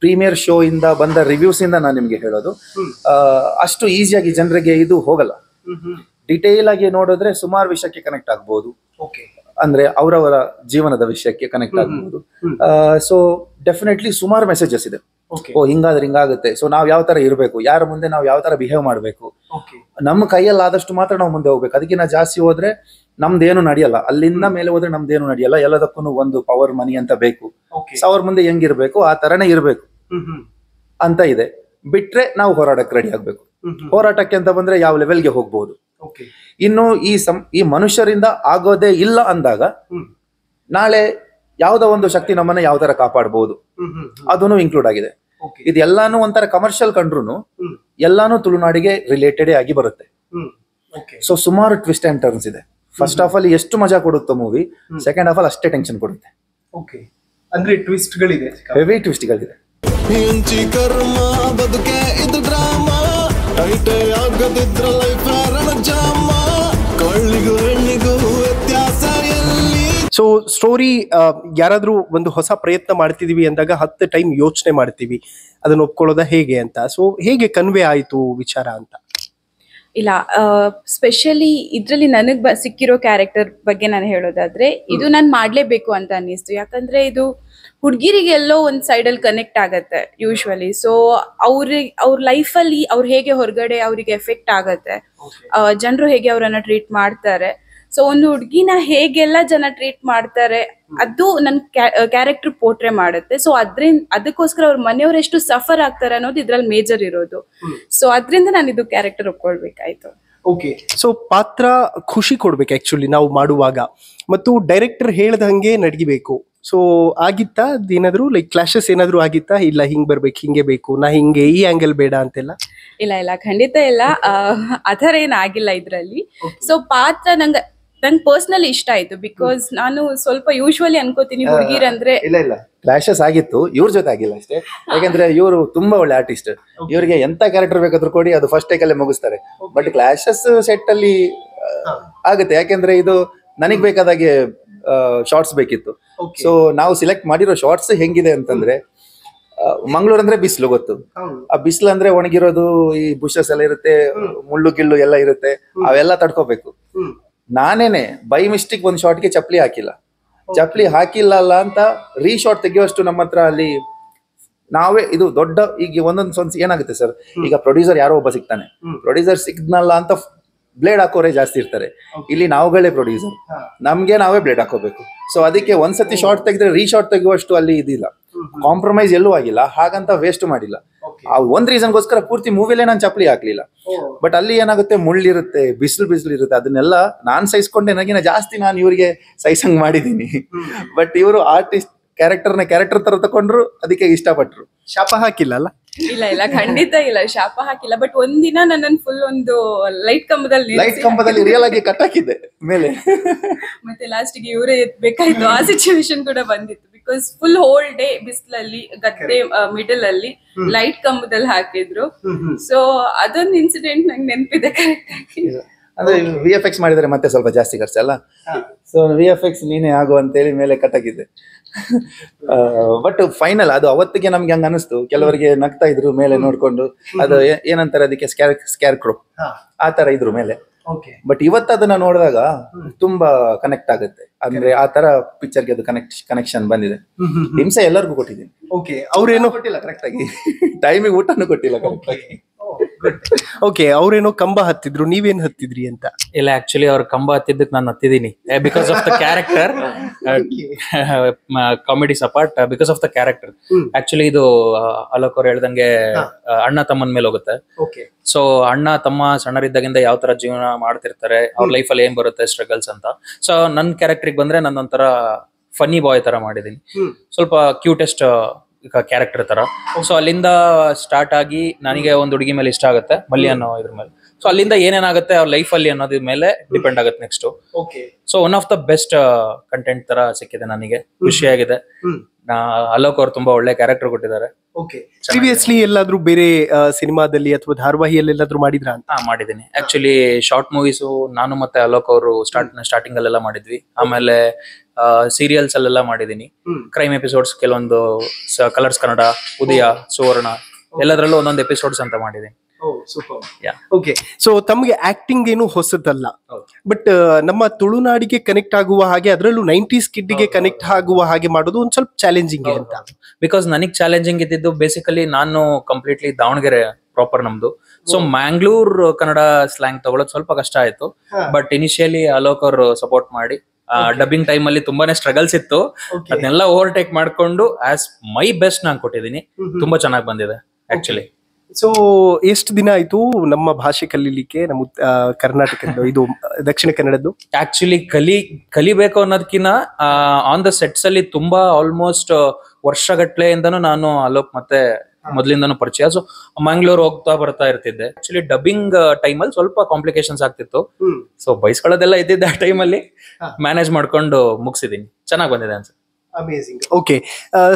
ಪ್ರೀಮಿಯರ್ ಶೋ ಇಂದ ಬಂದ ರಿವ್ಯೂಸ್ ಇಂದ ನಾನು ನಿಮ್ಗೆ ಹೇಳೋದು, ಅಷ್ಟು ಈಸಿಯಾಗಿ ಜನರಿಗೆ ಇದು ಹೋಗಲ್ಲ. ಡಿಟೇಲ್ ಆಗಿ ನೋಡಿದ್ರೆ ಸುಮಾರು ವಿಷಯಕ್ಕೆ ಕನೆಕ್ಟ್ ಆಗ್ಬಹುದು, ಅಂದ್ರೆ ಅವರವರ ಜೀವನದ ವಿಷಯಕ್ಕೆ ಕನೆಕ್ಟ್ ಆಗ್ಬಹುದು. ಸೊ ಡೆಫಿನೆಟ್ಲಿ ಸುಮಾರು ಮೆಸೇಜಸ್ ಇದೆ. ಓ ಹಿಂಗಾದ್ರೆ ಹಿಂಗಾಗುತ್ತೆ, ಸೊ ನಾವ್ ಯಾವ ತರ ಇರಬೇಕು, ಯಾರ ಮುಂದೆ ನಾವು ಯಾವ ತರ ಬಿಹೇವ್ ಮಾಡ್ಬೇಕು, ನಮ್ಮ ಕೈಯಲ್ಲಿ ಆದಷ್ಟು ಮಾತ್ರ ನಾವು ಮುಂದೆ ಹೋಗ್ಬೇಕು. ಅದಕ್ಕಿಂತ ಜಾಸ್ತಿ ಹೋದ್ರೆ ನಮ್ದೇನು ನಡೆಯಲ್ಲ, ಅಲ್ಲಿಂದ ಮೇಲೆ ಹೋದ್ರೆ ನಮ್ದೇನು ನಡೆಯಲ್ಲ. ಎಲ್ಲದಕ್ಕೂ ಒಂದು ಪವರ್ ಮನಿ ಅಂತ ಬೇಕು. ಅವ್ರ ಮುಂದೆ ಹೆಂಗಿರ್ಬೇಕು ಆ ತರನೇ ಇರ್ಬೇಕು ಅಂತ ಇದೆ. ಬಿಟ್ರೆ ನಾವು ಹೋರಾಟಕ್ಕೆ ರೆಡಿ ಆಗ್ಬೇಕು. ಹೋರಾಟಕ್ಕೆ ಅಂತ ಬಂದ್ರೆ ಯಾವ ಲೆವೆಲ್ಗೆ ಹೋಗ್ಬಹುದು. ಇನ್ನು ಈ ಮನುಷ್ಯರಿಂದ ಆಗೋದೇ ಇಲ್ಲ ಅಂದಾಗ ನಾಳೆ ಯಾವ್ದೋ ಒಂದು ಶಕ್ತಿ ನಮ್ಮನ್ನ ಯಾವ ತರ ಕಾಪಾಡಬಹುದು ಅದನ್ನು ಇನ್ಕ್ಲೂಡ್ ಆಗಿದೆ. ಇದೆಲ್ಲಾನು ಒಂಥರ ಕಮರ್ಷಿಯಲ್ ಕಂಡ್ರು ಎಲ್ಲಾನು ತುಳುನಾಡಿಗೆ ರಿಲೇಟೆಡ್ ಆಗಿ ಬರುತ್ತೆ. ಸೊ ಸುಮಾರು ಟ್ವಿಸ್ಟ್ ಅಂಡ್ ಟರ್ನ್ಸ್ ಇದೆ. ಫಸ್ಟ್ ಹಾಫ್ ಅಲ್ಲಿ ಎಷ್ಟು ಮಜಾ ಕೊಡುತ್ತೋ ಮೂವಿ, ಸೆಕೆಂಡ್ ಹಾಫ್ ಅಲ್ಲಿ ಅಷ್ಟೇ ಟೆನ್ಷನ್ ಕೊಡುತ್ತೆ. ಅಂದ್ರೆ ಟ್ವಿಸ್ಟ್ ಗಳಿದೆ, ಹೆವಿ ಟ್ವಿಸ್ಟ್ ಗಳಿದೆ. ಸೊ ಸ್ಟೋರಿ ಯಾರಾದ್ರೂ ಒಂದು ಹೊಸ ಪ್ರಯತ್ನ ಮಾಡ್ತಿದೀವಿ ಅಂದಾಗ 10 ಟೈಮ್ ಯೋಚನೆ ಮಾಡ್ತೀವಿ ಅದನ್ನ ಒಪ್ಕೊಳ್ಳೋದ ಹೇಗೆ ಅಂತ. ಸೊ ಹೇಗೆ ಕನ್ವೆ ಆಯ್ತು ವಿಚಾರ ಅಂತ? ಇಲ್ಲ, ಸ್ಪೆಷಲಿ ಇದ್ರಲ್ಲಿ ನನಗ್ ಸಿಕ್ಕಿರೋ ಕ್ಯಾರೆಕ್ಟರ್ ಬಗ್ಗೆ ನಾನು ಹೇಳೋದಾದ್ರೆ, ಇದು ನಾನು ಮಾಡ್ಲೇಬೇಕು ಅಂತ ಅನ್ನಿಸ್ತು. ಯಾಕಂದ್ರೆ ಇದು ಹುಡುಗಿರಿಗೆಲ್ಲೋ ಒಂದ್ ಸೈಡಲ್ಲಿ ಕನೆಕ್ಟ್ ಆಗತ್ತೆ ಯೂಶ್ವಲಿ. ಸೊ ಅವ್ರ ಲೈಫಲ್ಲಿ ಅವ್ರು ಹೇಗೆ ಹೊರಗಡೆ ಅವ್ರಿಗೆ ಎಫೆಕ್ಟ್ ಆಗತ್ತೆ, ಜನರು ಹೇಗೆ ಅವರನ್ನ ಟ್ರೀಟ್ ಮಾಡ್ತಾರೆ. ಸೊ ಒಂದು ಹುಡುಗಿನ ಹೇಗೆಲ್ಲ ಜನ ಟ್ರೀಟ್ ಮಾಡ್ತಾರೆ ಅದು ನನ್ ಕ್ಯಾರೆಕ್ಟರ್ ಪೋರ್ಟ್ರೆ ಮಾಡುತ್ತೆ. ಸೊ ಅದಕ್ಕೋಸ್ಕರ ಅವ್ರ ಮನೆಯವ್ರು ಎಷ್ಟು ಸಫರ್ ಆಗ್ತಾರೆ ಅನ್ನೋದು ಇದ್ರಲ್ಲಿ ಮೇಜರ್ ಇರೋದು. ಸೊ ಅದ್ರಿಂದ ನಾನು ಇದು ಕ್ಯಾರೆಕ್ಟರ್ ಒಪ್ಕೊಳ್ಬೇಕಾಯ್ತು. ಓಕೆ, ಸೊ ಪಾತ್ರ ಖುಷಿ ಕೊಡ್ಬೇಕು ಆಕ್ಚುಲಿ ನಾವು ಮಾಡುವಾಗ, ಮತ್ತು ಡೈರೆಕ್ಟರ್ ಹೇಳ್ದಂಗೆ ನಡಗಿಬೇಕು. ಸೊ ಆಗಿತ್ತಾ ಅದೇನಾದ್ರು ಲೈಕ್ ಕ್ಲಾಶಸ್ ಏನಾದ್ರು ಆಗಿತ್ತಾ? ಇಲ್ಲ ಹಿಂಗ್ ಬರ್ಬೇಕು, ಹಿಂಗೆ ಬೇಕು, ನಾ ಹಿಂಗೆ ಈ ಆಂಗಲ್ ಬೇಡ ಅಂತೆಲ್ಲ? ಇಲ್ಲ ಖಂಡಿತ ಇಲ್ಲ, ಆತರ ಏನಾಗಿಲ್ಲ ಇದ್ರಲ್ಲಿ. ಸೊ ಪಾತ್ರ ನಂಗೆ ಪರ್ಸನಲಿ ಇಷ್ಟ ಆಯ್ತು. ಬಿಕಾಸ್ ನಾನು ಸ್ವಲ್ಪ ಯೂಶ್ವಲಿ ಅನ್ಕೋತೀನಿ ಹುಡುಗಿರಂದ್ರೆ. ಇಲ್ಲ ಕ್ಲಾಶಸ್ ಆಗಿತ್ತು, ಇವ್ರ ಜೊತೆ ಆಗಿಲ್ಲ ಅಷ್ಟೇ. ಯಾಕಂದ್ರೆ ಇವರು ತುಂಬಾ ಒಳ್ಳೆ ಆರ್ಟಿಸ್ಟ್, ಇವರಿಗೆ ಎಂತ ಕ್ಯಾರೆಕ್ಟರ್ ಬೇಕಾದ್ರೂ ಕೊಡಿ ಅದು ಫಸ್ಟ್ ಟೇಕಲ್ಲೇ ಮುಗಿಸ್ತಾರೆ. ಬಟ್ ಕ್ಲಾಶಸ್ ಸೆಟ್ ಅಲ್ಲಿ ಆಗುತ್ತೆ, ಯಾಕೆಂದ್ರೆ ಇದು ನನಗ್ ಬೇಕಾದಾಗೆ ಶಾರ್ಟ್ಸ್ ಬೇಕಿತ್ತು. ಸೊ ನಾವು ಸಿಲೆಕ್ಟ್ ಮಾಡಿರೋ ಶಾರ್ಟ್ಸ್ ಹೆಂಗಿದೆ ಅಂತಂದ್ರೆ, ಮಂಗಳೂರು ಅಂದ್ರೆ ಬಿಸಿಲು ಗೊತ್ತು, ಆ ಬಿಸಿಲು ಅಂದ್ರೆ ಒಣಗಿರೋದು, ಈ ಬುಷಸ್ ಎಲ್ಲ ಇರುತ್ತೆ, ಮುಳ್ಳು ಗಿಳ್ಳು ಎಲ್ಲ ಇರುತ್ತೆ, ಅವೆಲ್ಲ ತಡ್ಕೋಬೇಕು. ನಾನೇನೆ ಬೈ ಮಿಸ್ಟೇಕ್ ಒಂದ್ ಶಾರ್ಟ್ಗೆ ಚಪ್ಲಿ ಹಾಕಿಲ್ಲ ಅಲ್ಲ ಅಂತ ರೀಶಾರ್ಟ್ ತೆಗಿಯೋಷ್ಟು ನಮ್ಮ ಹತ್ರ ಅಲ್ಲಿ ನಾವೇ ಇದು ದೊಡ್ಡ. ಈಗ ಒಂದೊಂದ್ ಏನಾಗುತ್ತೆ ಸರ್, ಈಗ ಪ್ರೊಡ್ಯೂಸರ್ ಯಾರೋ ಒಬ್ಬ ಸಿಗ್ತಾನೆ, ಪ್ರೊಡ್ಯೂಸರ್ ಸಿಗ್ನಲ್ಲ ಅಂತ ಬ್ಲೇಡ್ ಹಾಕೋರೆ ಜಾಸ್ತಿ ಇರ್ತಾರೆ. ಇಲ್ಲಿ ನಾವುಗಳೇ ಪ್ರೊಡ್ಯೂಸರ್, ನಮ್ಗೆ ನಾವೇ ಬ್ಲೇಡ್ ಹಾಕೋಬೇಕು. ಸೊ ಅದಕ್ಕೆ ಒಂದ್ಸತಿ ಶಾರ್ಟ್ ತೆಗೆದ್ರೆ ರೀಶಾರ್ಟ್ ತೆಗುವಷ್ಟು ಅಲ್ಲಿ ಇದಿಲ್ಲ, ಕಾಂಪ್ರಮೈಸ್ ಎಲ್ಲೂ ಆಗಿಲ್ಲ, ಹಾಗಂತ ವೇಸ್ಟ್ ಮಾಡಿಲ್ಲ. ಆ ಒಂದ್ ರೀಸನ್ಗೋಸ್ಕರ ಪೂರ್ತಿ ಮೂವಿಲೇ ನಾನು ಚಪ್ಲಿ ಹಾಕ್ಲಿಲ್ಲ. ಬಟ್ ಅಲ್ಲಿ ಏನಾಗುತ್ತೆ, ಮುಳ್ಳಿರುತ್ತೆ, ಬಿಸಿಲು ಇರುತ್ತೆ, ಅದನ್ನೆಲ್ಲ ನಾನ್ ಸಹಿಸ್ಕೊಂಡೆ. ನನಗಿನ ಜಾಸ್ತಿ ನಾನು ಇವ್ರಿಗೆ ಸಹಿಸಂಗ್ ಮಾಡಿದೀನಿ. ಬಟ್ ಇವರು ಆರ್ಟಿಸ್ಟ್ ಕ್ಯಾರೆಕ್ಟರ್ ತರ ತಕೊಂಡ್ರು, ಅದಕ್ಕೆ ಇಷ್ಟಪಟ್ರು. ಶಾಪ ಹಾಕಿಲ್ಲ ಅಲ್ಲ? ಇಲ್ಲ ಖಂಡಿತ ಇಲ್ಲ, ಶಾಪ ಹಾಕಿಲ್ಲ. ಬಟ್ ಒಂದಿನ ನನ್ನ ಫುಲ್ ಒಂದು ಲೈಟ್ ಕಂಬದಲ್ಲಿ ರಿಯಲ್ ಆಗಿ ಕಟ್ ಹಾಕಿದ್ದೆ ಮೇಲೆ. ಮತ್ತೆ ಲಾಸ್ಟಿಗೆ ಇವರೇ ಎತ್ಬೇಕಾಯ್ತು, ಆ ಸಿಚುವೇಶನ್ ಕೂಡ ಬಂದಿತ್ತು. ಬಿಕಾಸ್ ಫುಲ್ ಹೋಲ್ ಡೇ ಬಿಸಿಲಲ್ಲಿ ಗದ್ದೆ ಮಿಡಲ್ ಅಲ್ಲಿ ಲೈಟ್ ಕಂಬದಲ್ಲಿ ಹಾಕಿದ್ರು. ಸೊ ಅದೊಂದು ಇನ್ಸಿಡೆಂಟ್ ನಂಗೆ ನೆನಪಿದೆ ಕರೆಕ್ಟ್ ಆಗಿ. ಅಂದ್ರೆ VFX ಮಾಡಿದ್ರೆ ಮತ್ತೆ ಸ್ವಲ್ಪ ಜಾಸ್ತಿ ಖರ್ಚಲ್ಲ. ಸೊ VFX ನೀನೇ ಆಗು ಅಂತೇಳಿ ಮೇಲೆ ಕಟ್ಟಾಕಿದ್ದೆ. ಬಟ್ ಫೈನಲ್ ಅದು ಅವತ್ತಿಗೆ ನಮ್ಗೆ ಹಂಗ ಅನಿಸ್ತು. ಕೆಲವರಿಗೆ ನಗ್ತಾ ಇದ್ರು ಮೇಲೆ ನೋಡ್ಕೊಂಡು, ಅದು ಏನಂತಾರೆ ಅದಕ್ಕೆ ಸ್ಕ್ಯಾರ್ ಕ್ರೋ ಆ ತರ ಇದ್ರು ಮೇಲೆ. ಬಟ್ ಇವತ್ತು ಅದನ್ನ ನೋಡಿದಾಗ ತುಂಬಾ ಕನೆಕ್ಟ್ ಆಗುತ್ತೆ. ಅಂದ್ರೆ ಆ ತರ ಪಿಕ್ಚರ್ಗೆ ಅದು ಕನೆಕ್ಷನ್ ಬಂದಿದೆ. ಹಿಂಸೆ ಎಲ್ಲರಿಗೂ ಕೊಟ್ಟಿದ್ದೀನಿ. ಅವ್ರೇನೋ ಕೊಟ್ಟಿಲ್ಲ ಕರೆಕ್ಟ್ ಆಗಿ, ಟೈಮಿಗೆ ಊಟನೂ ಕೊಟ್ಟಿಲ್ಲ ಕರೆಕ್ಟ್ ಆಗಿ. ಓಕೆ, ಅವ್ರೇನೋ ಕಂಬ ಹತ್ತಿದ್ರು, ನೀವೇನ್ ಹತ್ತಿದ್ರಿ ಅಂತ? ಇಲ್ಲ, ಆಕ್ಚುಲಿ ಅವ್ರ ಕಂಬ ಹತ್ತಿದ್ದಕ್ಕೆ ನಾನು ಹತ್ತಿದ್ದೀನಿ because of the character. Comedy support because of the character. Actually ಇದು ಅಲೋಕ್ ಅವ್ರು ಹೇಳ್ದಂಗೆ ಅಣ್ಣ ತಮ್ಮನ ಮೇಲೆ ಹೋಗುತ್ತೆ. ಸೊ ಅಣ್ಣ ತಮ್ಮ ಸಣ್ಣರಿದ್ದಾಗಿಂದ ಯಾವ ತರ ಜೀವನ ಮಾಡ್ತಿರ್ತಾರೆ, ಅವ್ರ ಲೈಫಲ್ಲಿ ಏನ್ ಬರುತ್ತೆ ಸ್ಟ್ರಗಲ್ಸ್ ಅಂತ. ಸೊ ನನ್ನ ಕ್ಯಾರೆಕ್ಟರ್ಗೆ ಬಂದ್ರೆ ನನ್ನೊಂಥರ ಫನ್ನಿ ಬಾಯ್ ತರ ಮಾಡಿದೀನಿ, ಸ್ವಲ್ಪ ಕ್ಯೂಟೆಸ್ಟ್ ಕ್ಯಾರೆಕ್ಟರ್ ತರ. ಸೊ ಅಲ್ಲಿಂದ ಸ್ಟಾರ್ಟ್ ಆಗಿ ನನಗೆ ಒಂದು ಹುಡುಗಿ ಮೇಲೆ ಇಷ್ಟ ಆಗುತ್ತೆ, ಮಲ್ಲಿ ಅನ್ನೋ ಇದ್ರ ಮೇಲೆ. ಸೊ ಅಲ್ಲಿಂದ ಏನೇನಾಗುತ್ತೆ ಅವ್ರ ಲೈಫ್ ಅಲ್ಲಿ ಅನ್ನೋದ್ರ ಮೇಲೆ ಡಿಪೆಂಡ್ ಆಗುತ್ತೆ next. So one of the best content ತರ ಸಿಕ್ಕಿದೆ ನನಗೆ, ಖುಷಿಯಾಗಿದೆ. ಅಲೋಕ್ ಅವ್ರು ತುಂಬಾ ಒಳ್ಳೆ ಕ್ಯಾರೆಕ್ಟರ್ ಕೊಟ್ಟಿದ್ದಾರೆ. ಪ್ರಿವಿಯಸ್ಲಿ ಎಲ್ಲಾದ್ರೂ ಬೇರೆ ಸಿನಿಮಾದಲ್ಲಿ ಅಥವಾ ಧಾರಾವಾಹಿಯಲ್ಲಿ ಎಲ್ಲಾದ್ರೂ ಮಾಡಿದ್ರ ಅಂತ? ಮಾಡಿದೀನಿ ಆಕ್ಚುಲಿ. ಶಾರ್ಟ್ ಮೂವೀಸು ನಾನು ಮತ್ತೆ ಅಲೋಕ್ ಅವರು ಸ್ಟಾರ್ಟಿಂಗ್ ಅಲ್ಲೆಲ್ಲ ಮಾಡಿದ್ವಿ. ಆಮೇಲೆ ಸೀರಿಯಲ್ಸ್ ಅಲ್ಲೆಲ್ಲ ಮಾಡಿದೀನಿ. ಕ್ರೈಮ್ ಎಪಿಸೋಡ್ಸ್ ಕೆಲವೊಂದು ಕಲರ್ಸ್ ಕನ್ನಡ, ಉದಯ, ಸುವರ್ಣ ಎಲ್ಲದರಲ್ಲೂ ಒಂದೊಂದು ಎಪಿಸೋಡ್ಸ್ ಅಂತ ಮಾಡಿದೀನಿ. ಓಕೆ, ಸೊ ತಮ್ಗೆ ಆಕ್ಟಿಂಗ್ ಏನು ಹೊಸದಲ್ಲ, ಬಟ್ ನಮ್ಮ ತುಳುನಾಡಿಗೆ ಕನೆಕ್ಟ್ ಆಗುವ ಹಾಗೆ, ಅದರಲ್ಲೂ 90s ಕಿಡ್ಗೆ ಕನೆಕ್ಟ್ ಆಗುವ ಹಾಗೆ ಮಾಡೋದು ಒಂದ್ ಸ್ವಲ್ಪ ಚಾಲೆಂಜಿಂಗ್ ಅಂತ. ಬಿಕಾಸ್ ನನಗ್ ಚಾಲೆಂಜಿಂಗ್ ಇದ್ದಿದ್ದು ಬೇಸಿಕಲಿ ನಾನು ಕಂಪ್ಲೀಟ್ಲಿ ದಾವಣಗೆರೆ ಪ್ರಾಪರ್ ನಮ್ದು. ಸೊ ಮ್ಯಾಂಗ್ಳೂರ್ ಕನ್ನಡ ಸ್ಲ್ಯಾಂಗ್ ತಗೊಳೋದು ಸ್ವಲ್ಪ ಕಷ್ಟ ಆಯ್ತು. ಬಟ್ ಇನಿಷಿಯಲಿ ಅಲೋಕ್ ಅವರು ಸಪೋರ್ಟ್ ಮಾಡಿ, ಡಬ್ಬಿಂಗ್ ಟೈಮ್ ಅಲ್ಲಿ ತುಂಬಾನೇ ಸ್ಟ್ರಗಲ್ಸ್ ಇತ್ತು, ಅದನ್ನೆಲ್ಲ ಓವರ್ಟೇಕ್ ಮಾಡ್ಕೊಂಡು ಆಸ್ ಮೈ ಬೆಸ್ಟ್ ನಾನು ಕೊಟ್ಟಿದ್ದೀನಿ. ತುಂಬಾ ಚೆನ್ನಾಗಿ ಬಂದಿದೆ ಆಕ್ಚುಲಿ. ಸೊ ಎಷ್ಟು ದಿನ ಆಯ್ತು ನಮ್ಮ ಭಾಷೆ ಕಲೀಲಿಕ್ಕೆ, ನಮ್ಮ ಕರ್ನಾಟಕದ್ದು ಇದು ದಕ್ಷಿಣ ಕನ್ನಡದ್ದು? ಆಕ್ಚುಲಿ ಕಲಿಬೇಕು ಅನ್ನೋದಕ್ಕಿಂತ ಆನ್ ದ ಸೆಟ್ಸ್ ಅಲ್ಲಿ ತುಂಬಾ ಆಲ್ಮೋಸ್ಟ್ ವರ್ಷಗಟ್ಲೆಯಿಂದನೂ ನಾನು ಅಲೋಕ್ ಮತ್ತೆ ಮೊದಲಿಂದನೂ ಪರಿಚಯ. ಸೊ ಮಂಗಳೂರು ಹೋಗ್ತಾ ಬರ್ತಾ ಇರ್ತಿದ್ದೆ. ಆಕ್ಚುಲಿ ಡಬ್ಬಿಂಗ್ ಟೈಮ್ ಅಲ್ಲಿ ಸ್ವಲ್ಪ ಕಾಂಪ್ಲಿಕೇಶನ್ಸ್ ಆಗ್ತಿತ್ತು. ಸೊ ಬೈಸ್ಕೊಳ್ಳೋದೆಲ್ಲ ಇದ್ದಿದ್ದೆ ಆ ಟೈಮಲ್ಲಿ ಮ್ಯಾನೇಜ್ ಮಾಡ್ಕೊಂಡು ಮುಗಿಸಿದೀನಿ. ಚೆನ್ನಾಗಿ ಬಂದಿದೆ ಅನ್ಸುತ್ತೆ. ಅಮೇಜಿಂಗ್. ಓಕೆ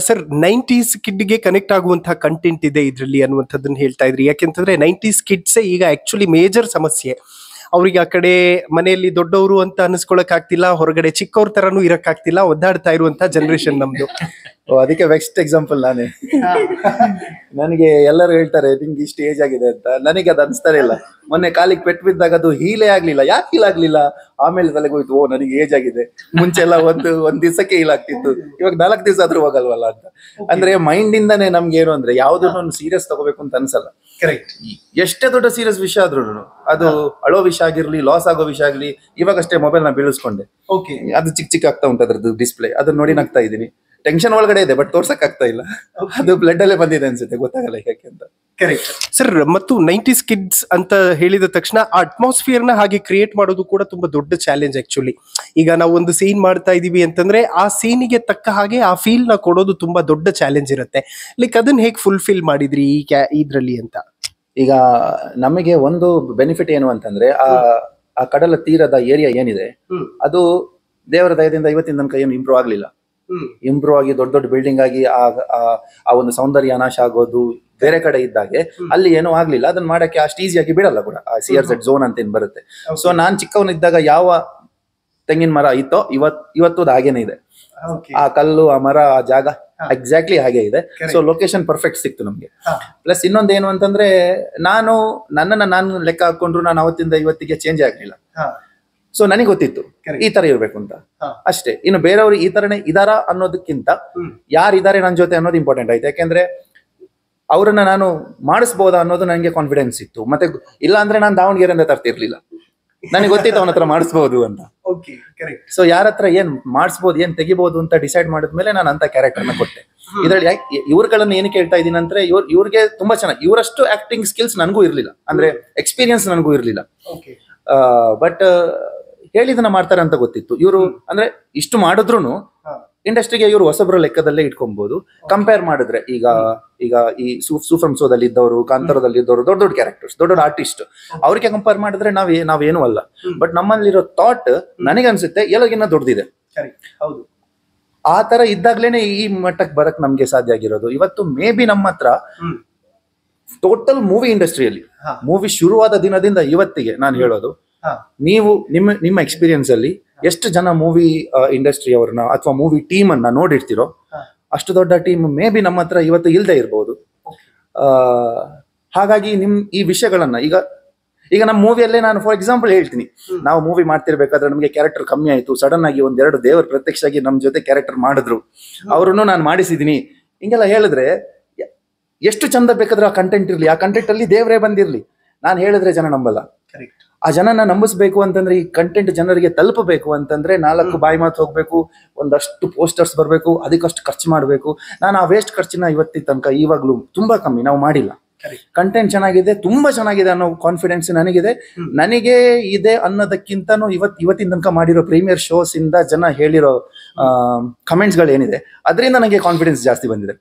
ಸರ್, 90s ಕಿಡ್ಗೆ ಕನೆಕ್ಟ್ ಆಗುವಂತಹ ಕಂಟೆಂಟ್ ಇದೆ ಇದರಲ್ಲಿ ಅನ್ನುವಂಥದ್ದನ್ನ ಹೇಳ್ತಾ ಇದ್ರಿ. ಯಾಕೆಂತಂದ್ರೆ 90s ಕಿಡ್ಸೇ ಈಗ ಆಕ್ಚುಲಿ ಮೇಜರ್ ಸಮಸ್ಯೆ. ಅವ್ರಿಗೆ ಆ ಕಡೆ ಮನೆಯಲ್ಲಿ ದೊಡ್ಡವರು ಅಂತ ಅನಿಸ್ಕೊಳಕ್ ಆಗ್ತಿಲ್ಲ, ಹೊರಗಡೆ ಚಿಕ್ಕವ್ರ ತರನು ಇರಕ್ ಆಗ್ತಿಲ್ಲ, ಒದ್ದಾಡ್ತಾ ಇರುವಂತ ಜನರೇಷನ್ ನಮ್ದು. ಅದಕ್ಕೆ ಬೆಸ್ಟ್ ಎಕ್ಸಾಂಪಲ್ ನಾನೇ. ನನಗೆ ಎಲ್ಲರೂ ಹೇಳ್ತಾರೆ ನಿಂಗೆ ಇಷ್ಟು ಏಜ್ ಆಗಿದೆ ಅಂತ, ನನಗೆ ಅದು ಅನ್ಸ್ತಾನೆ ಇಲ್ಲ. ಮೊನ್ನೆ ಕಾಲಿಗೆ ಪೆಟ್ಟು ಬಿದ್ದಾಗ ಅದು ಹೀಲೇ ಆಗ್ಲಿಲ್ಲ. ಯಾಕೆ ಹೀಲ್ ಆಗ್ಲಿಲ್ಲ? ಆಮೇಲೆ ತಲೆಗೆ ಹೋಯ್ತು, ಓ ನನಗೆ ಏಜ್ ಆಗಿದೆ. ಮುಂಚೆ ಎಲ್ಲ ಒಂದ್ ದಿವಸಕ್ಕೆ ಹೀಲ್ ಆಗ್ತಿತ್ತು, ಇವಾಗ 4 ದಿವಸ ಆದ್ರೂ ಹೋಗಲ್ವಲ್ಲ ಅಂತ. ಅಂದ್ರೆ ಮೈಂಡ್ ಇಂದಾನೆ ನಮ್ಗೆ ಏನು ಅಂದ್ರೆ ಯಾವ್ದನ್ನು ಸೀರಿಯಸ್ ತಗೋಬೇಕು ಅಂತ ಅನ್ಸಲ್ಲ. ಕರೆಕ್ಟ್. ಎಷ್ಟೇ ದೊಡ್ಡ ಸೀರಿಯಸ್ ವಿಷಯ ಆದ್ರೂ, ಅದು ಅಳೋ ವಿಷಯ ಆಗಿರ್ಲಿ, ಲಾಸ್ ಆಗೋ ವಿಷಯ ಆಗ್ಲಿ, ಇವಾಗಷ್ಟೇ ಮೊಬೈಲ್ ನ ಬೀಳಿಸ್ಕೊಂಡೆ. ಅದು ಚಿಕ್ಕ ಆಗ್ತಾ ಉಂಟು ಅದ್ರದ್ದು ಡಿಸ್ಪ್ಲೇ, ಅದನ್ನ ನೋಡಿ ನಗ್ತಾ ಇದೀನಿ. ಟೆನ್ಷನ್ ಒಳಗಡೆ ಇದೆ, ಬಟ್ ತೋರ್ಸಕ್ ಆಗ್ತಾ ಇಲ್ಲ. ಅದು ಬ್ಲಡ್ ಅಲ್ಲೇ ಬಂದಿದೆ ಅನ್ಸುತ್ತೆ, ಗೊತ್ತಾಗಲ್ಲ ಯಾಕೆ ಅಂತ. Correct sir. ಮತ್ತು 90s ಕಿಡ್ಸ್ ಅಂತ ಹೇಳಿದ ತಕ್ಷಣ ಆ ಅಟ್ಮಾಸ್ಫಿಯರ್ ನ ಹಾಗೆ ಕ್ರಿಯೇಟ್ ಮಾಡೋದು ಕೂಡ ತುಂಬಾ ದೊಡ್ಡ ಚಾಲೆಂಜ್ ಆಕ್ಚುಲಿ. ಈಗ ನಾವು ಒಂದು ಸೀನ್ ಮಾಡ್ತಾ ಇದೀವಿ ಅಂತಂದ್ರೆ ಆ ಸೀನಿಗೆ ತಕ್ಕ ಹಾಗೆ ಆ ಫೀಲ್ ನ ಕೊಡೋದು ತುಂಬಾ ದೊಡ್ಡ ಚಾಲೆಂಜ್ ಇರುತ್ತೆ. ಲೈಕ್ ಅದನ್ನ ಹೇಗೆ ಫುಲ್ಫಿಲ್ ಮಾಡಿದ್ರಿ ಇದ್ರಲ್ಲಿ ಅಂತ? ಈಗ ನಮಗೆ ಒಂದು ಬೆನಿಫಿಟ್ ಏನು ಅಂತಂದ್ರೆ, ಆ ಕಡಲ ತೀರದ ಏರಿಯಾ ಏನಿದೆ ಅದು ದೇವರ ದಯದಿಂದ ಇವತ್ತಿನ ತನಕ ಏನು ಇಂಪ್ರೂವ್ ಆಗ್ಲಿಲ್ಲ. ಇಂಪ್ರೂವ್ ಆಗಿ ದೊಡ್ಡ ದೊಡ್ಡ ಬಿಲ್ಡಿಂಗ್ ಆಗಿ ಆ ಒಂದು ಸೌಂದರ್ಯ ನಾಶ ಆಗೋದು ಬೇರೆ ಕಡೆ ಇದ್ದಾಗೆ ಅಲ್ಲಿ ಏನೂ ಆಗ್ಲಿಲ್ಲ. ಅದನ್ನ ಮಾಡಕ್ಕೆ ಅಷ್ಟು ಈಸಿಯಾಗಿ ಬಿಡಲ್ಲ ಕೂಡ, ಆ CRZ ಝೋನ್ ಅಂತ ಏನ್ ಬರುತ್ತೆ. ಸೊ ನಾನ್ ಚಿಕ್ಕವನಿದ್ದಾಗ ಯಾವ ತೆಂಗಿನ ಮರ ಇತ್ತೋ ಇವತ್ತು ಅದು ಹಾಗೇನೆ ಇದೆ. ಆ ಕಲ್ಲು, ಆ ಮರ, ಆ ಜಾಗ ಎಕ್ಸಾಕ್ಟ್ಲಿ ಹಾಗೆ ಇದೆ. ಸೊ ಲೊಕೇಶನ್ ಪರ್ಫೆಕ್ಟ್ ಸಿಕ್ತು ನಮ್ಗೆ. ಪ್ಲಸ್ ಇನ್ನೊಂದೇನು ಅಂತಂದ್ರೆ, ನನ್ನನ್ನ ನಾನು ಲೆಕ್ಕ ಹಾಕೊಂಡ್ರು ನಾನು ಅವತ್ತಿಂದ ಇವತ್ತಿಗೆ ಚೇಂಜ್ ಆಗ್ಲಿಲ್ಲ. ಸೊ ನನಗೆ ಗೊತ್ತಿತ್ತು ಈ ತರ ಇರ್ಬೇಕು ಅಂತ ಅಷ್ಟೇ. ಇನ್ನು ಬೇರೆಯವರು ಈ ತರನೇ ಇದಾರ ಅನ್ನೋದಕ್ಕಿಂತ ಯಾರಿದ್ದಾರೆ ನನ್ನ ಜೊತೆ ಅನ್ನೋದು ಇಂಪಾರ್ಟೆಂಟ್ ಆಯ್ತು. ಯಾಕೆಂದ್ರೆ ಅವರನ್ನ ನಾನು ಮಾಡಿಸ್ಬೋದಾ ಅನ್ನೋದು ನನಗೆ ಕಾನ್ಫಿಡೆನ್ಸ್ ಇತ್ತು. ಮತ್ತೆ ಇಲ್ಲ ಅಂದ್ರೆ ನಾನು ದಾವಣಗೆರೆಯಿಂದ ತರ್ತಿರ್ಲಿಲ್ಲ. ನನಗೆ ಗೊತ್ತಿತ್ತು ಅವನ ಹತ್ರ ಮಾಡಿಸ್ಬೋದು ಅಂತ. ಸೊ ಯಾರ ಹತ್ರ ಏನ್ ಮಾಡಿಸ್ಬೋದು, ಏನ್ ತೆಗಿಬಹುದು ಅಂತ ಡಿಸೈಡ್ ಮಾಡಿದ್ಮೇಲೆ ನಾನು ಅಂತ ಕ್ಯಾರೆಕ್ಟರ್ನ ಕೊಟ್ಟೆ. ಇದ್ರಲ್ಲಿ ಇವ್ರುಗಳನ್ನ ಏನಕ್ಕೆ ಹೇಳ್ತಾ ಇದೀನಿ ಅಂದ್ರೆ, ಇವ್ರಿಗೆ ತುಂಬಾ ಚೆನ್ನಾಗಿ, ಇವರಷ್ಟು ಆಕ್ಟಿಂಗ್ ಸ್ಕಿಲ್ಸ್ ನನಗೂ ಇರ್ಲಿಲ್ಲ, ಅಂದ್ರೆ ಎಕ್ಸ್ಪೀರಿಯನ್ಸ್ ನನಗೂ ಇರ್ಲಿಲ್ಲ. ಬಟ್ ಹೇಳಿದನ್ನ ಮಾಡ್ತಾರೆ ಅಂತ ಗೊತ್ತಿತ್ತು. ಇವರು ಅಂದ್ರೆ ಇಷ್ಟು ಮಾಡಿದ್ರು ಇಂಡಸ್ಟ್ರಿಗೆ ಇವರು ಹೊಸಬ್ರ ಲೆಕ್ಕದಲ್ಲೇ ಇಟ್ಕೊಬಹುದು. ಕಂಪೇರ್ ಮಾಡಿದ್ರೆ ಈಗ ಈ ಸೂಫ್ರಮ್ ಶೋದಲ್ಲಿ ಇದ್ದವರು, ಕಾಂತಾರದಲ್ಲಿ ಇದ್ದವರು, ದೊಡ್ಡ ದೊಡ್ಡ ಕ್ಯಾರೆಕ್ಟರ್ಸ್, ದೊಡ್ಡ ದೊಡ್ಡ ಆರ್ಟಿಸ್ಟ್, ಅವ್ರಿಗೆ ಕಂಪೇರ್ ಮಾಡಿದ್ರೆ ನಾವೇನು ಅಲ್ಲ. ಬಟ್ ನಮ್ಮಲ್ಲಿರೋ ಥಾಟ್ ನನಗನ್ಸುತ್ತೆ ಎಲ್ಲರಿಗಿನ್ನ ದೊಡ್ಡದಿದೆ. ಹೌದು, ಆ ತರ ಇದ್ದಾಗ್ಲೇನೆ ಈ ಮಟ್ಟಕ್ಕೆ ಬರಕ್ ನಮ್ಗೆ ಸಾಧ್ಯ ಆಗಿರೋದು. ಇವತ್ತು ಮೇ ಬಿ ನಮ್ಮ ಹತ್ರ ಟೋಟಲ್ ಮೂವಿ ಇಂಡಸ್ಟ್ರಿಯಲ್ಲಿ ಮೂವಿ ಶುರುವಾದ ದಿನದಿಂದ ಇವತ್ತಿಗೆ ನಾನು ಹೇಳೋದು ನೀವು ನಿಮ್ಮ ಎಕ್ಸ್ಪೀರಿಯನ್ಸ್ ಅಲ್ಲಿ ಎಷ್ಟು ಜನ ಮೂವಿ ಇಂಡಸ್ಟ್ರಿ ಅವ್ರನ್ನ ಅಥವಾ ಮೂವಿ ಟೀಮ್ ಅನ್ನ ನೋಡಿರ್ತೀರೋ ಅಷ್ಟು ದೊಡ್ಡ ಟೀಮ್ ಮೇ ಬಿ ನಮ್ಮ ಹತ್ರ ಇವತ್ತು ಇಲ್ಲದೆ ಇರ್ಬೋದು. ಹಾಗಾಗಿ ಈ ವಿಷಯಗಳನ್ನ ಈಗ ನಮ್ಮ ಮೂವಿಯಲ್ಲೇ ನಾನು ಫಾರ್ ಎಕ್ಸಾಂಪಲ್ ಹೇಳ್ತೀನಿ, ನಾವು ಮೂವಿ ಮಾಡ್ತಿರ್ಬೇಕಾದ್ರೆ ನಮಗೆ ಕ್ಯಾರೆಕ್ಟರ್ ಕಮ್ಮಿ ಆಯ್ತು, ಸಡನ್ ಆಗಿ ಒಂದೆರಡು ದೇವರು ಪ್ರತ್ಯಕ್ಷ ಆಗಿ ನಮ್ಮ ಜೊತೆ ಕ್ಯಾರೆಕ್ಟರ್ ಮಾಡಿದ್ರು, ಅವ್ರನ್ನು ನಾನು ಮಾಡಿಸಿದೀನಿ, ಹಿಂಗೆಲ್ಲ ಹೇಳಿದ್ರೆ ಎಷ್ಟು ಚಂದ ಬೇಕಾದ್ರೆ ಆ ಕಂಟೆಂಟ್ ಇರ್ಲಿ, ಆ ಕಂಟೆಂಟ್ ಅಲ್ಲಿ ದೇವರೇ ಬಂದಿರ್ಲಿ, ನಾನು ಹೇಳಿದ್ರೆ ಜನ ನಂಬಲ್ಲ. ಆ ಜನನ ನಂಬಿಸ್ಬೇಕು ಅಂತಂದ್ರೆ, ಈ ಕಂಟೆಂಟ್ ಜನರಿಗೆ ತಲುಪಬೇಕು ಅಂತಂದ್ರೆ 4 ಬಾಯಿ ಮಾತು ಹೋಗ್ಬೇಕು, ಒಂದಷ್ಟು ಪೋಸ್ಟರ್ಸ್ ಬರಬೇಕು, ಅದಕ್ಕಷ್ಟು ಖರ್ಚು ಮಾಡಬೇಕು. ನಾನು ಆ ವೇಸ್ಟ್ ಖರ್ಚಿನ ಇವತ್ತಿನ ತನಕ ಇವಾಗ್ಲೂ ತುಂಬಾ ಕಮ್ಮಿ ನಾವು ಮಾಡಿಲ್ಲ. ಕಂಟೆಂಟ್ ಚೆನ್ನಾಗಿದೆ, ತುಂಬಾ ಚೆನ್ನಾಗಿದೆ ಅನ್ನೋ ಕಾನ್ಫಿಡೆನ್ಸ್ ನನಗಿದೆ. ನನಗೆ ಇದೆ ಅನ್ನೋದಕ್ಕಿಂತನೂ ಇವತ್ತಿನ ತನಕ ಮಾಡಿರೋ ಪ್ರೀಮಿಯರ್ ಶೋಸ್ ಇಂದ ಜನ ಹೇಳಿರೋ ಕಮೆಂಟ್ಸ್ ಗಳು ಏನಿದೆ ಅದರಿಂದ ನನಗೆ ಕಾನ್ಫಿಡೆನ್ಸ್ ಜಾಸ್ತಿ ಬಂದಿದೆ.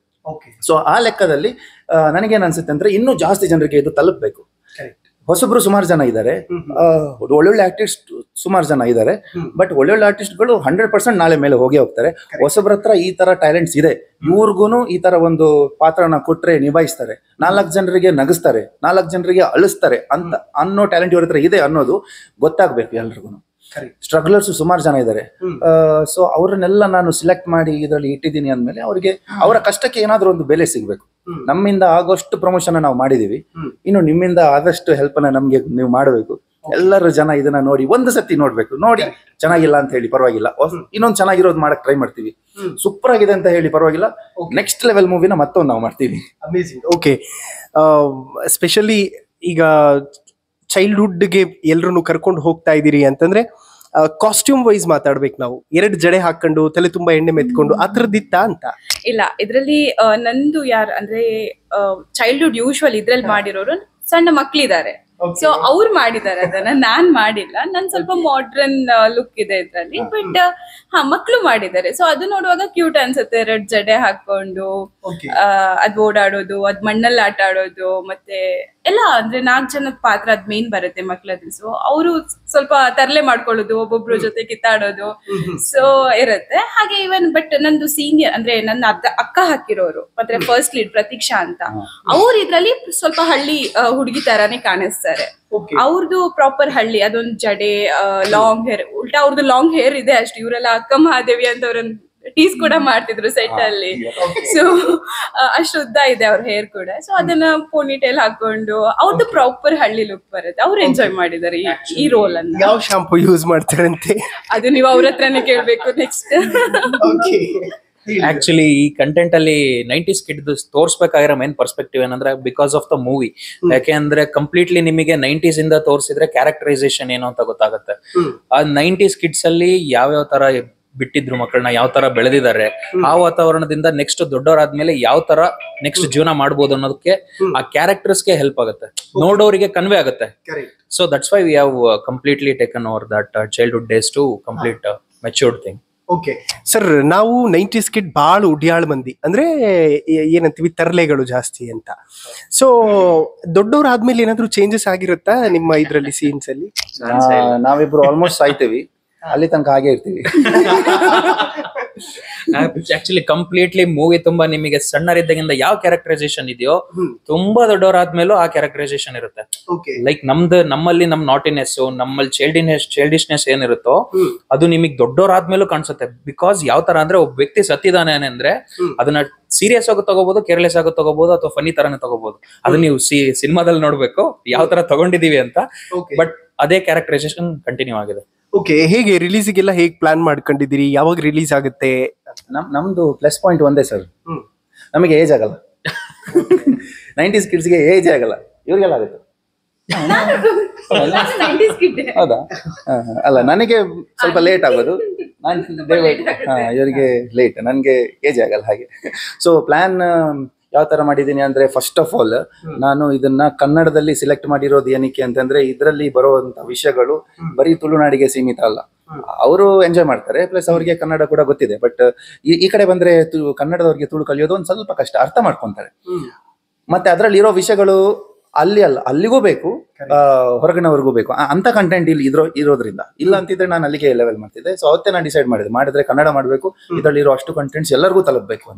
ಸೊ ಆ ಲೆಕ್ಕದಲ್ಲಿ ನನಗೇನ್ ಅನ್ಸುತ್ತೆ ಅಂದ್ರೆ ಇನ್ನೂ ಜಾಸ್ತಿ ಜನರಿಗೆ ಇದು ತಲುಪಬೇಕು. ಹೊಸಬ್ರು ಸುಮಾರು ಜನ ಇದ್ದಾರೆ, ಒಳ್ಳೊಳ್ಳೆ ಆರ್ಟಿಸ್ಟ್ ಸುಮಾರು ಜನ ಇದ್ದಾರೆ, ಬಟ್ ಒಳ್ಳೊಳ್ಳೆ ಆರ್ಟಿಸ್ಟ್ಗಳು 100% ನಾಳೆ ಮೇಲೆ ಹೋಗೇ ಹೋಗ್ತಾರೆ. ಹೊಸಬ್ರ ಹತ್ರ ಈ ತರ ಟ್ಯಾಲೆಂಟ್ಸ್ ಇದೆ, ಇವ್ರಿಗೂ ಈ ತರ ಒಂದು ಪಾತ್ರನ ಕೊಟ್ರೆ ನಿಭಾಯಿಸ್ತಾರೆ, 4 ಜನರಿಗೆ ನಗಿಸ್ತಾರೆ, 4 ಜನರಿಗೆ ಅಳಿಸ್ತಾರೆ ಅಂತ ಅನ್ನೋ ಟ್ಯಾಲೆಂಟ್ ಇವ್ರ ಹತ್ರ ಇದೆ ಅನ್ನೋದು ಗೊತ್ತಾಗ್ಬೇಕು ಎಲ್ರಿಗೂ. ಸ್ಟ್ರಗ್ಲರ್ಸ್ ಸುಮಾರು ಜನ ಇದ್ದಾರೆ. ಸೊ ಅವ್ರನ್ನೆಲ್ಲ ನಾನು ಸಿಲೆಕ್ಟ್ ಮಾಡಿ ಇದರಲ್ಲಿ ಇಟ್ಟಿದ್ದೀನಿ ಅಂದ್ಮೇಲೆ ಅವ್ರಿಗೆ ಅವರ ಕಷ್ಟಕ್ಕೆ ಏನಾದ್ರೂ ಒಂದು ಬೆಲೆ ಸಿಗ್ಬೇಕು. ನಮ್ಮಿಂದ ಆಗೋಷ್ಟು ಪ್ರಮೋಷನ್ ನಾವು ಮಾಡಿದೀವಿ, ಇನ್ನು ನಿಮ್ಮಿಂದ ಆದಷ್ಟು ಹೆಲ್ಪ್ ಅನ್ನ ನಮ್ಗೆ ನೀವು ಮಾಡಬೇಕು. ಎಲ್ಲರೂ ಜನ ಇದನ್ನ ನೋಡಿ ಒಂದು ಸತಿ ನೋಡ್ಬೇಕು, ನೋಡಿ ಚೆನ್ನಾಗಿಲ್ಲ ಅಂತ ಹೇಳಿ ಪರವಾಗಿಲ್ಲ, ಇನ್ನೊಂದು ಚೆನ್ನಾಗಿರೋದು ಮಾಡಕ್ ಟ್ರೈ ಮಾಡ್ತೀವಿ, ಸೂಪರ್ ಆಗಿದೆ ಅಂತ ಹೇಳಿ ಪರವಾಗಿಲ್ಲ, ನೆಕ್ಸ್ಟ್ ಲೆವೆಲ್ ಮೂವಿನ ಮತ್ತೊಂದು ನಾವು ಮಾಡ್ತೀವಿ. ಅಮೇಜಿಂಗ್. ಓಕೆ, ಸ್ಪೆಷಲಿ ಈಗ ಚೈಲ್ಡ್ಹುಡ್ಗೆ ಎಲ್ರು ಕರ್ಕೊಂಡು ಹೋಗ್ತಾ ಇದೀರಿ ಅಂತಂದ್ರೆ ಕಾಸ್ಟ್ಯೂಮ್ ವೈಸ್ ಮಾತಾಡ್ಬೇಕು. ನಾವು 2 ಜಡೆ ಹಾಕೊಂಡು ತಲೆ ತುಂಬಾ ಎಣ್ಣೆ ಮೆತ್ಕೊಂಡು ಆ ತರದಿತ್ತ ಅಂತ ಇಲ್ಲ. ಇದ್ರಲ್ಲಿ ನಂದು ಅಂದ್ರೆ ಚೈಲ್ಡ್ಹುಡ್ ಯೂಶುವಲ್ ಇದ್ರಲ್ಲಿ ಮಾಡಿರೋರು ಸಣ್ಣ ಮಕ್ಳಿದ್ದಾರೆ, ಸೊ ಅವ್ರು ಮಾಡಿದ್ದಾರೆ ಅದನ್ನ, ನಾನ್ ಮಾಡಿಲ್ಲ. ನನ್ ಸ್ವಲ್ಪ ಮಾಡ್ರನ್ ಲುಕ್ ಇದೆ ಇದ್ರಲ್ಲಿ, ಬಟ್ ಮಕ್ಳು ಮಾಡಿದ್ದಾರೆ. ಸೊ ಅದು ನೋಡುವಾಗ ಕ್ಯೂಟ್ ಅನ್ಸುತ್ತೆ, 2 ಜಡೆ ಹಾಕೊಂಡು ಅದ್ ಓಡಾಡೋದು, ಅದ್ ಮಣ್ಣಲ್ಲಿ ಆಟ ಆಡೋದು, ಮತ್ತೆ ಎಲ್ಲ ಅಂದ್ರೆ 4 ಜನದ ಪಾತ್ರ ಅದ್ ಮೇನ್ ಬರುತ್ತೆ ಮಕ್ಳದ್ದು. ಸೊ ಅವರು ಸ್ವಲ್ಪ ತರಲೆ ಮಾಡ್ಕೊಳ್ಳೋದು, ಒಬ್ಬೊಬ್ರ ಜೊತೆ ಕಿತ್ತಾಡೋದು, ಸೊ ಇರುತ್ತೆ ಹಾಗೆ. ಇವನ್ ಬಟ್ ನಂದು ಸೀನಿಯರ್ ಅಂದ್ರೆ ನನ್ನ ಅಕ್ಕ ಹಾಕಿರೋರು ಮತ್ತೆ ಫಸ್ಟ್ ಲೀಡ್ ಪ್ರತೀಕ್ಷಾ ಅಂತ, ಅವ್ರು ಇದ್ರಲ್ಲಿ ಸ್ವಲ್ಪ ಹಳ್ಳಿ ಹುಡುಗಿ ತರಾನೇ ಕಾಣಿಸ್ತಾರೆ. ಅವ್ರದ್ದು ಪ್ರಾಪರ್ ಹಳ್ಳಿ, ಅದೊಂದು ಜಡೆ, ಲಾಂಗ್ ಹೇರ್, ಉಲ್ಟಾ ಅವ್ರದ್ದು ಲಾಂಗ್ ಹೇರ್ ಇದೆ ಅಷ್ಟು. ಇವರೆಲ್ಲ ಅಕ್ಕ ಮಹಾದೇವಿ ಅಂತ ಅವ್ರನ್ನ ಟೀಸ್ ಕೂಡ ಮಾಡ್ತಿದ್ರು ಸೆಟ್ ಅಲ್ಲಿ. ಸೊ ಅಷ್ಟು ಉದ್ದ ಇದೆ ಅವ್ರ ಹೇರ್ ಕೂಡ. ಸೊ ಅದನ್ನ ಪೋನಿಟೇಲ್ ಹಾಕೊಂಡು ಅವ್ರದ್ದು ಪ್ರಾಪರ್ ಹಳ್ಳಿ ಲುಕ್ ಬರುತ್ತೆ. ಅವ್ರು ಎಂಜಾಯ್ ಮಾಡಿದ್ದಾರೆ ಈ ರೋಲ್ ಅನ್ನ. ಯಾವ ಶಾಂಪೂ ಯೂಸ್ ಮಾಡ್ತಾರಂತೆ ಅದು ನೀವು ಅವ್ರ ಹತ್ರನೇ ಕೇಳ್ಬೇಕು ನೆಕ್ಸ್ಟ್. ಆಕ್ಚುಲಿ ಈ ಕಂಟೆಂಟ್ ಅಲ್ಲಿ 90s ಕಿಡ್ ತೋರ್ಸ್ಬೇಕಾಗಿರೋ ಮೇನ್ ಪರ್ಸ್ಪೆಕ್ಟಿವ್ ಏನಂದ್ರೆ ಬಿಕಾಸ್ ಆಫ್ ದ ಮೂವಿ. ಯಾಕೆಂದ್ರೆ ಕಂಪ್ಲೀಟ್ಲಿ ನಿಮಗೆ 90s ಇಂದ ತೋರಿಸಿದ್ರೆ ಕ್ಯಾರೆಕ್ಟರೈಸೇಷನ್ ಏನು ಅಂತ ಗೊತ್ತಾಗುತ್ತೆ. ಆ 90s ಕಿಡ್ಸ್ ಅಲ್ಲಿ ಯಾವ್ಯಾವ ತರ ಬಿಟ್ಟಿದ್ರು ಮಕ್ಕಳನ್ನ, ಯಾವ ತರ ಬೆಳೆದಿದ್ದಾರೆ, ಆ ವಾತಾವರಣದಿಂದ ನೆಕ್ಸ್ಟ್ ದೊಡ್ಡವರಾದ್ಮೇಲೆ ಯಾವ ತರ ನೆಕ್ಸ್ಟ್ ಜೀವನ ಮಾಡ್ಬೋದು ಅನ್ನೋದಕ್ಕೆ ಆ ಕ್ಯಾರೆಕ್ಟರ್ಸ್ಗೆ ಹೆಲ್ಪ್ ಆಗುತ್ತೆ, ನೋಡೋರಿಗೆ ಕನ್ವೆ ಆಗುತ್ತೆ. So that's why we have completely taken over that childhood days to complete matured thing. Okay sir, ನಾವು 90s ಕಿಡ್ ಬಾಳ ಉಡ್ಯಾಳ್ ಮಂದಿ, ಅಂದ್ರೆ ಏನಂತೀವಿ ತರ್ಲೆಗಳು ಜಾಸ್ತಿ ಅಂತ. ಸೊ ದೊಡ್ಡವ್ರಾದ್ಮೇಲೆ ಏನಾದ್ರು ಚೇಂಜಸ್ ಆಗಿರುತ್ತಾ ನಿಮ್ಮ ಇದ್ರಲ್ಲಿ ಸೀನ್ಸ್ ಅಲ್ಲಿ? ನಾವಿಬ್ರು ಆಲ್ಮೋಸ್ಟ್ ಸಾಯ್ತೀವಿ, ಅಲ್ಲಿ ತನಕ ಹಾಗೆ ಇರ್ತೀವಿ. ಆಕ್ಚುಲಿ ಕಂಪ್ಲೀಟ್ಲಿ ಮೂವಿ ತುಂಬಾ ನಿಮಗೆ ಸಣ್ಣರಿದ್ದಾಗಿಂದ ಯಾವ ಕ್ಯಾರೆಕ್ಟರೈಸೇಷನ್ ಇದೆಯೋ ತುಂಬಾ ದೊಡ್ಡವರಾದ್ಮೇಲೂ ಆ ಕ್ಯಾರೆಕ್ಟರೈಸೇಷನ್ ಇರುತ್ತೆ. ಲೈಕ್ ನಮ್ಮಲ್ಲಿ ನಮ್ ನಾಟಿನೆಸ್, ನಮ್ಮಲ್ಲಿ ಚೈಲ್ಡಿಶ್ನೆಸ್ ಏನಿರುತ್ತೋ ಅದು ನಿಮಗೆ ದೊಡ್ಡವರಾದ್ಮೇಲೂ ಕಾಣಿಸುತ್ತೆ. ಬಿಕಾಸ್ ಯಾವ ತರ ಅಂದ್ರೆ ಒಬ್ಬ ವ್ಯಕ್ತಿ ಸತ್ತಿದಾನೆ ಅಂದ್ರೆ ಅದನ್ನ ಸೀರಿಯಸ್ ಆಗಿ ತಗೋಬಹುದು, ಕೇರ್ಲೆಸ್ ಆಗಿ ತಗೋಬಹುದು, ಅಥವಾ ಫನಿ ತರಾನೇ ತಗೋಬಹುದು. ಅದು ನೀವು ಸಿನಿಮಾದಲ್ಲಿ ನೋಡ್ಬೇಕು ಯಾವ ತರ ತಗೊಂಡಿದೀವಿ ಅಂತ. ಬಟ್ ಅದೇ ಕ್ಯಾರೆಕ್ಟರೈಸೇಷನ್ ಕಂಟಿನ್ಯೂ ಆಗಿದೆ. ಓಕೆ, ಹೇಗೆ ರಿಲೀಸ್ಗೆಲ್ಲ ಹೇಗೆ ಪ್ಲಾನ್ ಮಾಡ್ಕೊಂಡಿದ್ದೀರಿ? ಯಾವಾಗ ರಿಲೀಸ್ ಆಗುತ್ತೆ? ನಮ್ದು ಪ್ಲಸ್ ಪಾಯಿಂಟ್ ಒಂದೇ ಸರ್, ನಮಗೆ ಏಜ್ ಆಗಲ್ಲ. 90s ಕಿಡ್ಸ್ಗೆ ಏಜ್ ಆಗಲ್ಲ, ಇವ್ರಿಗೆಲ್ಲ ಆಗುತ್ತೆ. ಹೌದಾ? ಅಲ್ಲ, ನನಗೆ ಸ್ವಲ್ಪ ಲೇಟ್ ಆಗೋದು, ಇವರಿಗೆ ಲೇಟ್, ನನಗೆ ಏಜ್ ಆಗಲ್ಲ ಹಾಗೆ. ಸೊ ಪ್ಲಾನ್ ಯಾವ ತರ ಮಾಡಿದೀನಿ ಅಂದ್ರೆ, ಫಸ್ಟ್ ಆಫ್ ಆಲ್ ನಾನು ಇದನ್ನ ಕನ್ನಡದಲ್ಲಿ ಸಿಲೆಕ್ಟ್ ಮಾಡಿರೋದು ಏನಕ್ಕೆ ಅಂತಂದ್ರೆ, ಇದರಲ್ಲಿ ಬರುವಂತ ವಿಷಯಗಳು ಬರೀ ತುಳುನಾಡಿಗೆ ಸೀಮಿತ ಅಲ್ಲ, ಅವರು ಎಂಜಾಯ್ ಮಾಡ್ತಾರೆ, ಪ್ಲಸ್ ಅವ್ರಿಗೆ ಕನ್ನಡ ಕೂಡ ಗೊತ್ತಿದೆ. ಬಟ್ ಈ ಕಡೆ ಬಂದ್ರೆ ಕನ್ನಡದವ್ರಿಗೆ ತುಳು ಕಲಿಯೋದು ಒಂದ್ ಸ್ವಲ್ಪ ಕಷ್ಟ, ಅರ್ಥ ಮಾಡ್ಕೊಂತಾರೆ. ಮತ್ತೆ ಅದರಲ್ಲಿ ಇರೋ ವಿಷಯಗಳು ಅಲ್ಲಿಗೂ ಬೇಕು, ಹೊರಗಿನವರೆಗೂ ಬೇಕು ಅಂತ ಕಂಟೆಂಟ್ ಇಲ್ಲಿ ಇರೋದ್ರಿಂದ. ಇಲ್ಲ ಅಂತಿದ್ರೆ ನಾನು ಅಲ್ಲಿಗೆ ಲೆವೆಲ್ ಮಾಡ್ತಿದ್ದೆ. ಸೊ ಅವತ್ತೇ ನಾನು ಡಿಸೈಡ್ ಮಾಡಿದ್ರೆ ಕನ್ನಡ ಮಾಡಬೇಕು, ಇದರಲ್ಲಿ ಇರೋ ಅಷ್ಟು ಕಂಟೆಂಟ್ಸ್ ಎಲ್ಲರಿಗೂ ತಲುಪಬೇಕು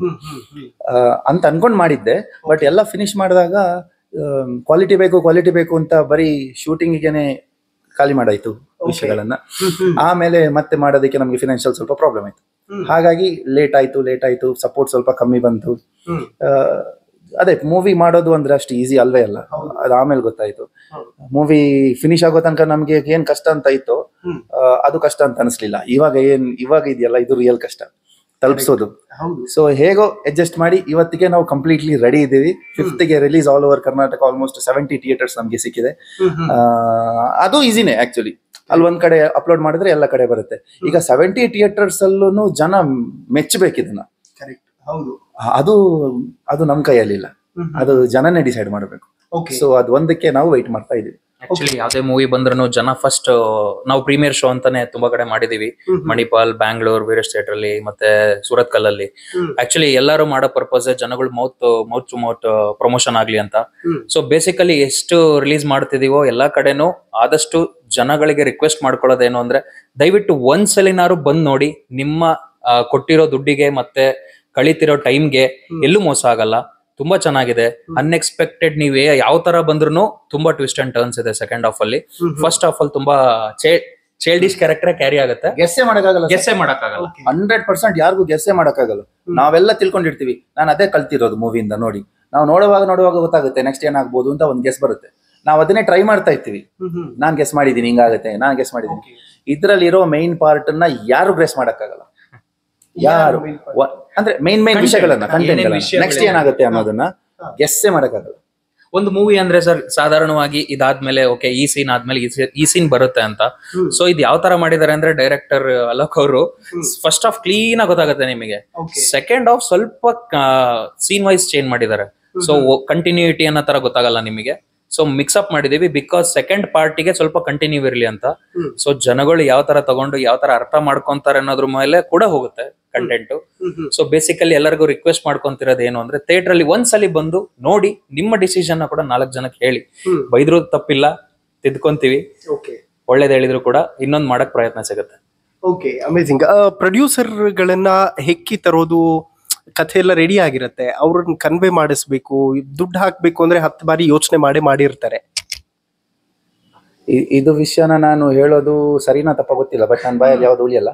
ಅಂತ ಅನ್ಕೊಂಡ್ ಮಾಡಿದ್ದೆ. ಬಟ್ ಎಲ್ಲ ಫಿನಿಶ್ ಮಾಡಿದಾಗ ಕ್ವಾಲಿಟಿ ಬೇಕು ಅಂತ ಬರೀ ಶೂಟಿಂಗಿಗೆನೆ ಖಾಲಿ ಮಾಡಾಯ್ತು ವಿಷಯಗಳನ್ನ. ಆಮೇಲೆ ಮತ್ತೆ ಮಾಡೋದಕ್ಕೆ ನಮ್ಗೆ ಫಿನಾನ್ಷಿಯಲ್ ಸ್ವಲ್ಪ ಪ್ರಾಬ್ಲಮ್ ಆಯ್ತು. ಹಾಗಾಗಿ ಲೇಟ್ ಆಯ್ತು, ಸಪೋರ್ಟ್ ಸ್ವಲ್ಪ ಕಮ್ಮಿ ಬಂತು. ಅದೇ ಮೂವಿ ಮಾಡೋದು ಅಂದ್ರೆ ಅಷ್ಟು ಈಸಿ ಅಲ್ವೇ ಅಲ್ಲ. ಅದು ಆಮೇಲೆ ಗೊತ್ತಾಯ್ತು. ಮೂವಿ ಫಿನಿಶ್ ಆಗೋ ತನಕ ನಮ್ಗೆ ಏನ್ ಕಷ್ಟ ಅಂತ ಇತ್ತು ಅದು ಕಷ್ಟ ಅಂತ ಅನಿಸ್ಲಿಲ್ಲ. ಇವಾಗ ಇದೆಯಲ್ಲ ಇದು ರಿಯಲ್ ಕಷ್ಟ ತಲುಪಿಸೋದು. ಸೊ ಹೇಗೋ ಅಡ್ಜಸ್ಟ್ ಮಾಡಿ ಇವತ್ತಿಗೆ ನಾವು ಕಂಪ್ಲೀಟ್ಲಿ ರೆಡಿ ಇದ್ದೀವಿ. 5th release all over Karnataka. Almost 70 theatres ನಮ್ಗೆ ಸಿಕ್ಕಿದೆ. ಅದು ಈಸಿನೇ ಆಕ್ಚುಲಿ. ಅಲ್ಲಿ ಒಂದ್ ಕಡೆ ಅಪ್ಲೋಡ್ ಮಾಡಿದ್ರೆ ಎಲ್ಲ ಕಡೆ ಬರುತ್ತೆ. ಈಗ 70 ಥಿಯೇಟರ್ಸ್ ಅಲ್ಲೂ ಜನ ಮೆಚ್ಚಬೇಕಿದನ್ನ. ಅದು ನಮ್ ಕೈಯಲ್ಲಿಲ್ಲ, ಅದು ಜನನೇ ಡಿಸೈಡ್ ಮಾಡಬೇಕು. ಸೊ ಅದು ಒಂದಕ್ಕೆ ನಾವು ವೈಟ್ ಮಾಡ್ತಾ ಇದೀವಿ. ಆಕ್ಚುಲಿ ಯಾವ್ದೇ ಮೂವಿ ಬಂದ್ರು ಜನ ಫಸ್ಟ್ ನಾವು ಪ್ರೀಮಿಯರ್ ಶೋ ಅಂತಾನೆ ತುಂಬಾ ಕಡೆ ಮಾಡಿದೀವಿ. ಮಣಿಪಾಲ್, ಬ್ಯಾಂಗ್ಳೂರ್, ವೀರೇಶ್ ಥಿಯೇಟರ್ ಅಲ್ಲಿ, ಮತ್ತೆ ಸೂರತ್ ಕಲ್ಲಲ್ಲಿ. ಆಕ್ಚುಲಿ ಎಲ್ಲರೂ ಮಾಡೋ ಪರ್ಪಸ್ ಜನಗಳು ಮೌತ್ ಟು ಮೌತ್ ಪ್ರಮೋಷನ್ ಆಗ್ಲಿ ಅಂತ. ಸೊ ಬೇಸಿಕಲಿ ಎಷ್ಟು ರಿಲೀಸ್ ಮಾಡ್ತಿದೀವೋ ಎಲ್ಲಾ ಕಡೆನೂ ಆದಷ್ಟು ಜನಗಳಿಗೆ ರಿಕ್ವೆಸ್ಟ್ ಮಾಡ್ಕೊಳ್ಳೋದೇನು ಅಂದ್ರೆ ದಯವಿಟ್ಟು ಒಂದ್ಸಲಿನಾರು ಬಂದ್ ನೋಡಿ. ನಿಮ್ಮ ಕೊಟ್ಟಿರೋ ದುಡ್ಡಿಗೆ ಮತ್ತೆ ಕಳೀತಿರೋ ಟೈಮ್ಗೆ ಎಲ್ಲೂ ಮೋಸ ಆಗಲ್ಲ. ತುಂಬಾ ಚೆನ್ನಾಗಿದೆ. ಅನ್ಎಕ್ಸ್ಪೆಕ್ಟೆಡ್ ನೀವೇ ಯಾವ ತರ ಬಂದ್ರು ತುಂಬಾ ಟ್ವಿಸ್ಟ್ ಅಂಡ್ ಟರ್ನ್ಸ್ ಇದೆ ಸೆಕೆಂಡ್ ಹಾಫ್ ಅಲ್ಲಿ. ಫಸ್ಟ್ ಹಾಫ್ ಅಲ್ಲಿ ತುಂಬಾ ಚೈಲ್ಡಿಶ್ ಕ್ಯಾರೆಕ್ಟರ್ ಕ್ಯಾರಿ ಆಗುತ್ತೆ. ಗೆಸ್ಸೇ ಮಾಡಕ್ಕಾಗಲ್ಲ 100%. ಯಾರಿಗೂ ಗೆಸ್ಸೇ ಮಾಡಕ್ಕಾಗಲ್ಲ. ನಾವೆಲ್ಲ ತಿಳ್ಕೊಂಡಿರ್ತೀವಿ. ನಾನು ಅದೇ ಕಲ್ತಿರೋದು ಮೂವಿಯಿಂದ ನೋಡಿ. ನಾವು ನೋಡುವಾಗ ಗೊತ್ತಾಗುತ್ತೆ ನೆಕ್ಸ್ಟ್ ಏನಾಗ್ಬೋದು ಅಂತ ಒಂದ್ ಗೆಸ್ ಬರುತ್ತೆ. ನಾವ್ ಅದನ್ನೇ ಟ್ರೈ ಮಾಡ್ತಾ ಇರ್ತೀವಿ. ನಾನ್ ಗೆಸ್ ಮಾಡಿದೀನಿ ಹಿಂಗಾಗುತ್ತೆ, ನಾನ್ ಗೆಸ್ ಮಾಡಿದೀನಿ. ಇದ್ರಲ್ಲಿರೋ ಮೈನ್ ಪಾರ್ಟ್ ಅನ್ನ ಯಾರು ಗೆಸ್ ಮಾಡಕ್ಕಾಗಲ್ಲ. ಯಾರು ಅಂದ್ರೆ ಮೈನ್ ವಿಷಯಗಳನ್ನ ನೆಕ್ಸ್ಟ್ ಏನಾಗುತ್ತೆ ಅನ್ನೋದನ್ನ ಗೆಸ್ಸೇ ಮಾಡಕ್ಕಾಗಲ್ಲ. ಒಂದು ಮೂವಿ ಅಂದ್ರೆ ಸರ್ ಸಾಧಾರಣವಾಗಿ ಇದಾದ್ಮೇಲೆ ಓಕೆ ಈ ಸೀನ್ ಆದ್ಮೇಲೆ ಈ ಸೀನ್ ಬರುತ್ತೆ ಅಂತ. ಸೊ ಇದು ಯಾವ ತರ ಮಾಡಿದಾರೆ ಅಂದ್ರೆ ಡೈರೆಕ್ಟರ್ ಅಲೋಕ್ ಅವರು ಫಸ್ಟ್ ಹಾಫ್ ಕ್ಲೀನ್ ಆಗಿ ಗೊತ್ತಾಗುತ್ತೆ ನಿಮಗೆ. ಸೆಕೆಂಡ್ ಹಾಫ್ ಸ್ವಲ್ಪ ಸೀನ್ ವೈಸ್ ಚೇಂಜ್ ಮಾಡಿದ್ದಾರೆ. ಸೊ ಕಂಟಿನ್ಯೂಟಿ ಅನ್ನೋ ತರ ಗೊತ್ತಾಗಲ್ಲ ನಿಮಗೆ. ಸೊ ಮಿಕ್ಸ್ ಅಪ್ ಮಾಡಿದೀವಿ ಬಿಕಾಸ್ ಸೆಕೆಂಡ್ ಪಾರ್ಟಿಗೆ ಸ್ವಲ್ಪ ಕಂಟಿನ್ಯೂ ಇರ್ಲಿ ಅಂತ. ಸೊ ಜನಗಳು ಯಾವ ತರ ತಗೊಂಡು ಯಾವ ತರ ಅರ್ಥ ಮಾಡ್ಕೊಂತಾರೆ ಅನ್ನೋದ್ರ ಮೇಲೆ ಕೂಡ ಹೋಗುತ್ತೆ ಕಂಟೆಂಟ್. ಸೊ ಬೇಸಿಕಲಿ ಎಲ್ಲರಿಗೂ ರಿಕ್ವೆಸ್ಟ್ ಮಾಡ್ಕೊಂತಿರೋದು ಏನು ಅಂದ್ರೆ ಥಿಯೇಟರ್ ಅಲ್ಲಿ ಒಂದ್ಸಲಿ ಬಂದು ನೋಡಿ, ನಿಮ್ಮ ಡಿಸಿಷನ್ ಕೂಡ 4 ಜನಕ್ಕೆ ಹೇಳಿ. ಬೈದ್ರು ತಪ್ಪಿಲ್ಲ, ತಿದ್ಕೊಂತೀವಿ. ಒಳ್ಳೇದ್ ಹೇಳಿದ್ರು ಕೂಡ ಇನ್ನೊಂದು ಮಾಡಕ್ ಪ್ರಯತ್ನ ಸಿಗುತ್ತೆ. Okay, amazing. ಪ್ರೊಡ್ಯೂಸರ್ ಗಳನ್ನ ಹೆಕ್ಕಿ ತರೋದು, ಕಥೆ ಎಲ್ಲ ರೆಡಿ ಆಗಿರುತ್ತೆ, ಅವ್ರನ್ನ ಕನ್ವೆ ಮಾಡಿಸ್ಬೇಕು, ದುಡ್ಡು ಹಾಕ್ಬೇಕು ಅಂದ್ರೆ 10 ಬಾರಿ ಯೋಚನೆ ಮಾಡಿರ್ತಾರೆ. ಇದು ವಿಷಯನ ನಾನು ಹೇಳೋದು ಸರಿನಾ ತಪ್ಪ ಗೊತ್ತಿಲ್ಲ, ಬಟ್ ನನ್ನ ಬಾಯಲ್ಲಿ ಯಾವ್ದು ಉಳಿಯಲ್ಲ.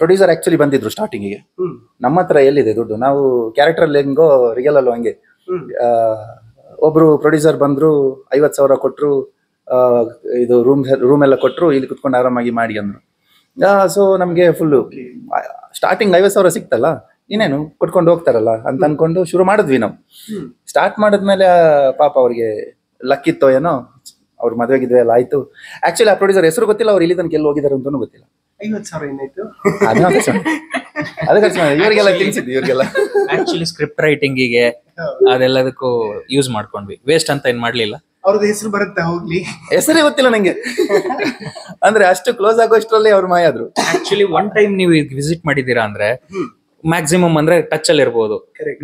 ಪ್ರೊಡ್ಯೂಸರ್ ಆಕ್ಚುಲಿ ಬಂದಿದ್ರು ಸ್ಟಾರ್ಟಿಂಗಿಗೆ. ನಮ್ಮ ಹತ್ರ ಎಲ್ಲಿದೆ ದುಡ್ಡು, ನಾವು ಕ್ಯಾರೆಕ್ಟರ್ ಹೆಂಗೋ ರಿಯಲ್ ಅಲ್ಲೋ ಹಂಗೆ. ಒಬ್ರು ಪ್ರೊಡ್ಯೂಸರ್ ಬಂದ್ರು, 50,000 ಕೊಟ್ರು, ಇದು ರೂಮ್ ಎಲ್ಲ ಕೊಟ್ರು, ಇಲ್ಲಿ ಕುತ್ಕೊಂಡು ಆರಾಮಾಗಿ ಮಾಡಿ ಅಂದ್ರು. ಸೊ ನಮ್ಗೆ ಫುಲ್ಲು ಸ್ಟಾರ್ಟಿಂಗ್ 50,000 ಸಿಕ್ತಲ್ಲ, ಇನ್ನೇನು ಕೊಟ್ಕೊಂಡು ಹೋಗ್ತಾರಲ್ಲ ಅಂತ ಅನ್ಕೊಂಡು ಶುರು ಮಾಡಿದ್ವಿ ನಾವು. ಸ್ಟಾರ್ಟ್ ಮಾಡಿದ್ಮೇಲೆ ಪಾಪ ಅವ್ರಿಗೆ ಲಕ್ಕಿತ್ತೋ ಏನೋ, ಅವ್ರ ಮದುವೆಗಿದ್ವಿ ಎಲ್ಲ ಆಯ್ತು. ಆಕ್ಚುಲಿ ಆ ಪ್ರೊಡ್ಯೂಸರ್ ಹೆಸರು ಗೊತ್ತಿಲ್ಲ, ಅವ್ರು ಇಲ್ಲಿ ತನಕ ಎಲ್ಲಿ ಹೋಗಿದ್ದಾರೆ ಅಂತಾನು ಗೊತ್ತಿಲ್ಲ. 50,000 ಏನಾಯ್ತು ಇವರಿಗೆಲ್ಲ ತಿಳಿಸಿದ್ವಿ. ಇವ್ರಿಗೆಲ್ಲ ಆಕ್ಚುಲಿ ಸ್ಕ್ರಿಪ್ಟ್ ರೈಟಿಂಗಿಗೆ ಅದೆಲ್ಲದಕ್ಕೂ ಯೂಸ್ ಮಾಡ್ಕೊಂಡ್ವಿ. ವೇಸ್ಟ್ ಅಂತ ಏನ್ ಮಾಡ್ಲಿಲ್ಲ. ಅವ್ರದ್ದು ಹೆಸರು ಬರುತ್ತೆ, ಹೋಗ್ಲಿ, ಹೆಸರೇ ಗೊತ್ತಿಲ್ಲ ನಂಗೆ. ಅಂದ್ರೆ ಅಷ್ಟು ಕ್ಲೋಸ್ ಆಗೋಷ್ಟರಲ್ಲಿ ಅವ್ರು ಮಾಯ ಆದ್ರು. ಆಕ್ಚುಲಿ ಒನ್ ಟೈಮ್ ನೀವು ವಿಸಿಟ್ ಮಾಡಿದೀರಾ ಅಂದ್ರೆ ಮ್ಯಾಕ್ಸಿಮಮ್ ಅಂದ್ರೆ ಟಚ್ ಅಲ್ಲಿ ಇರ್ಬೋದು.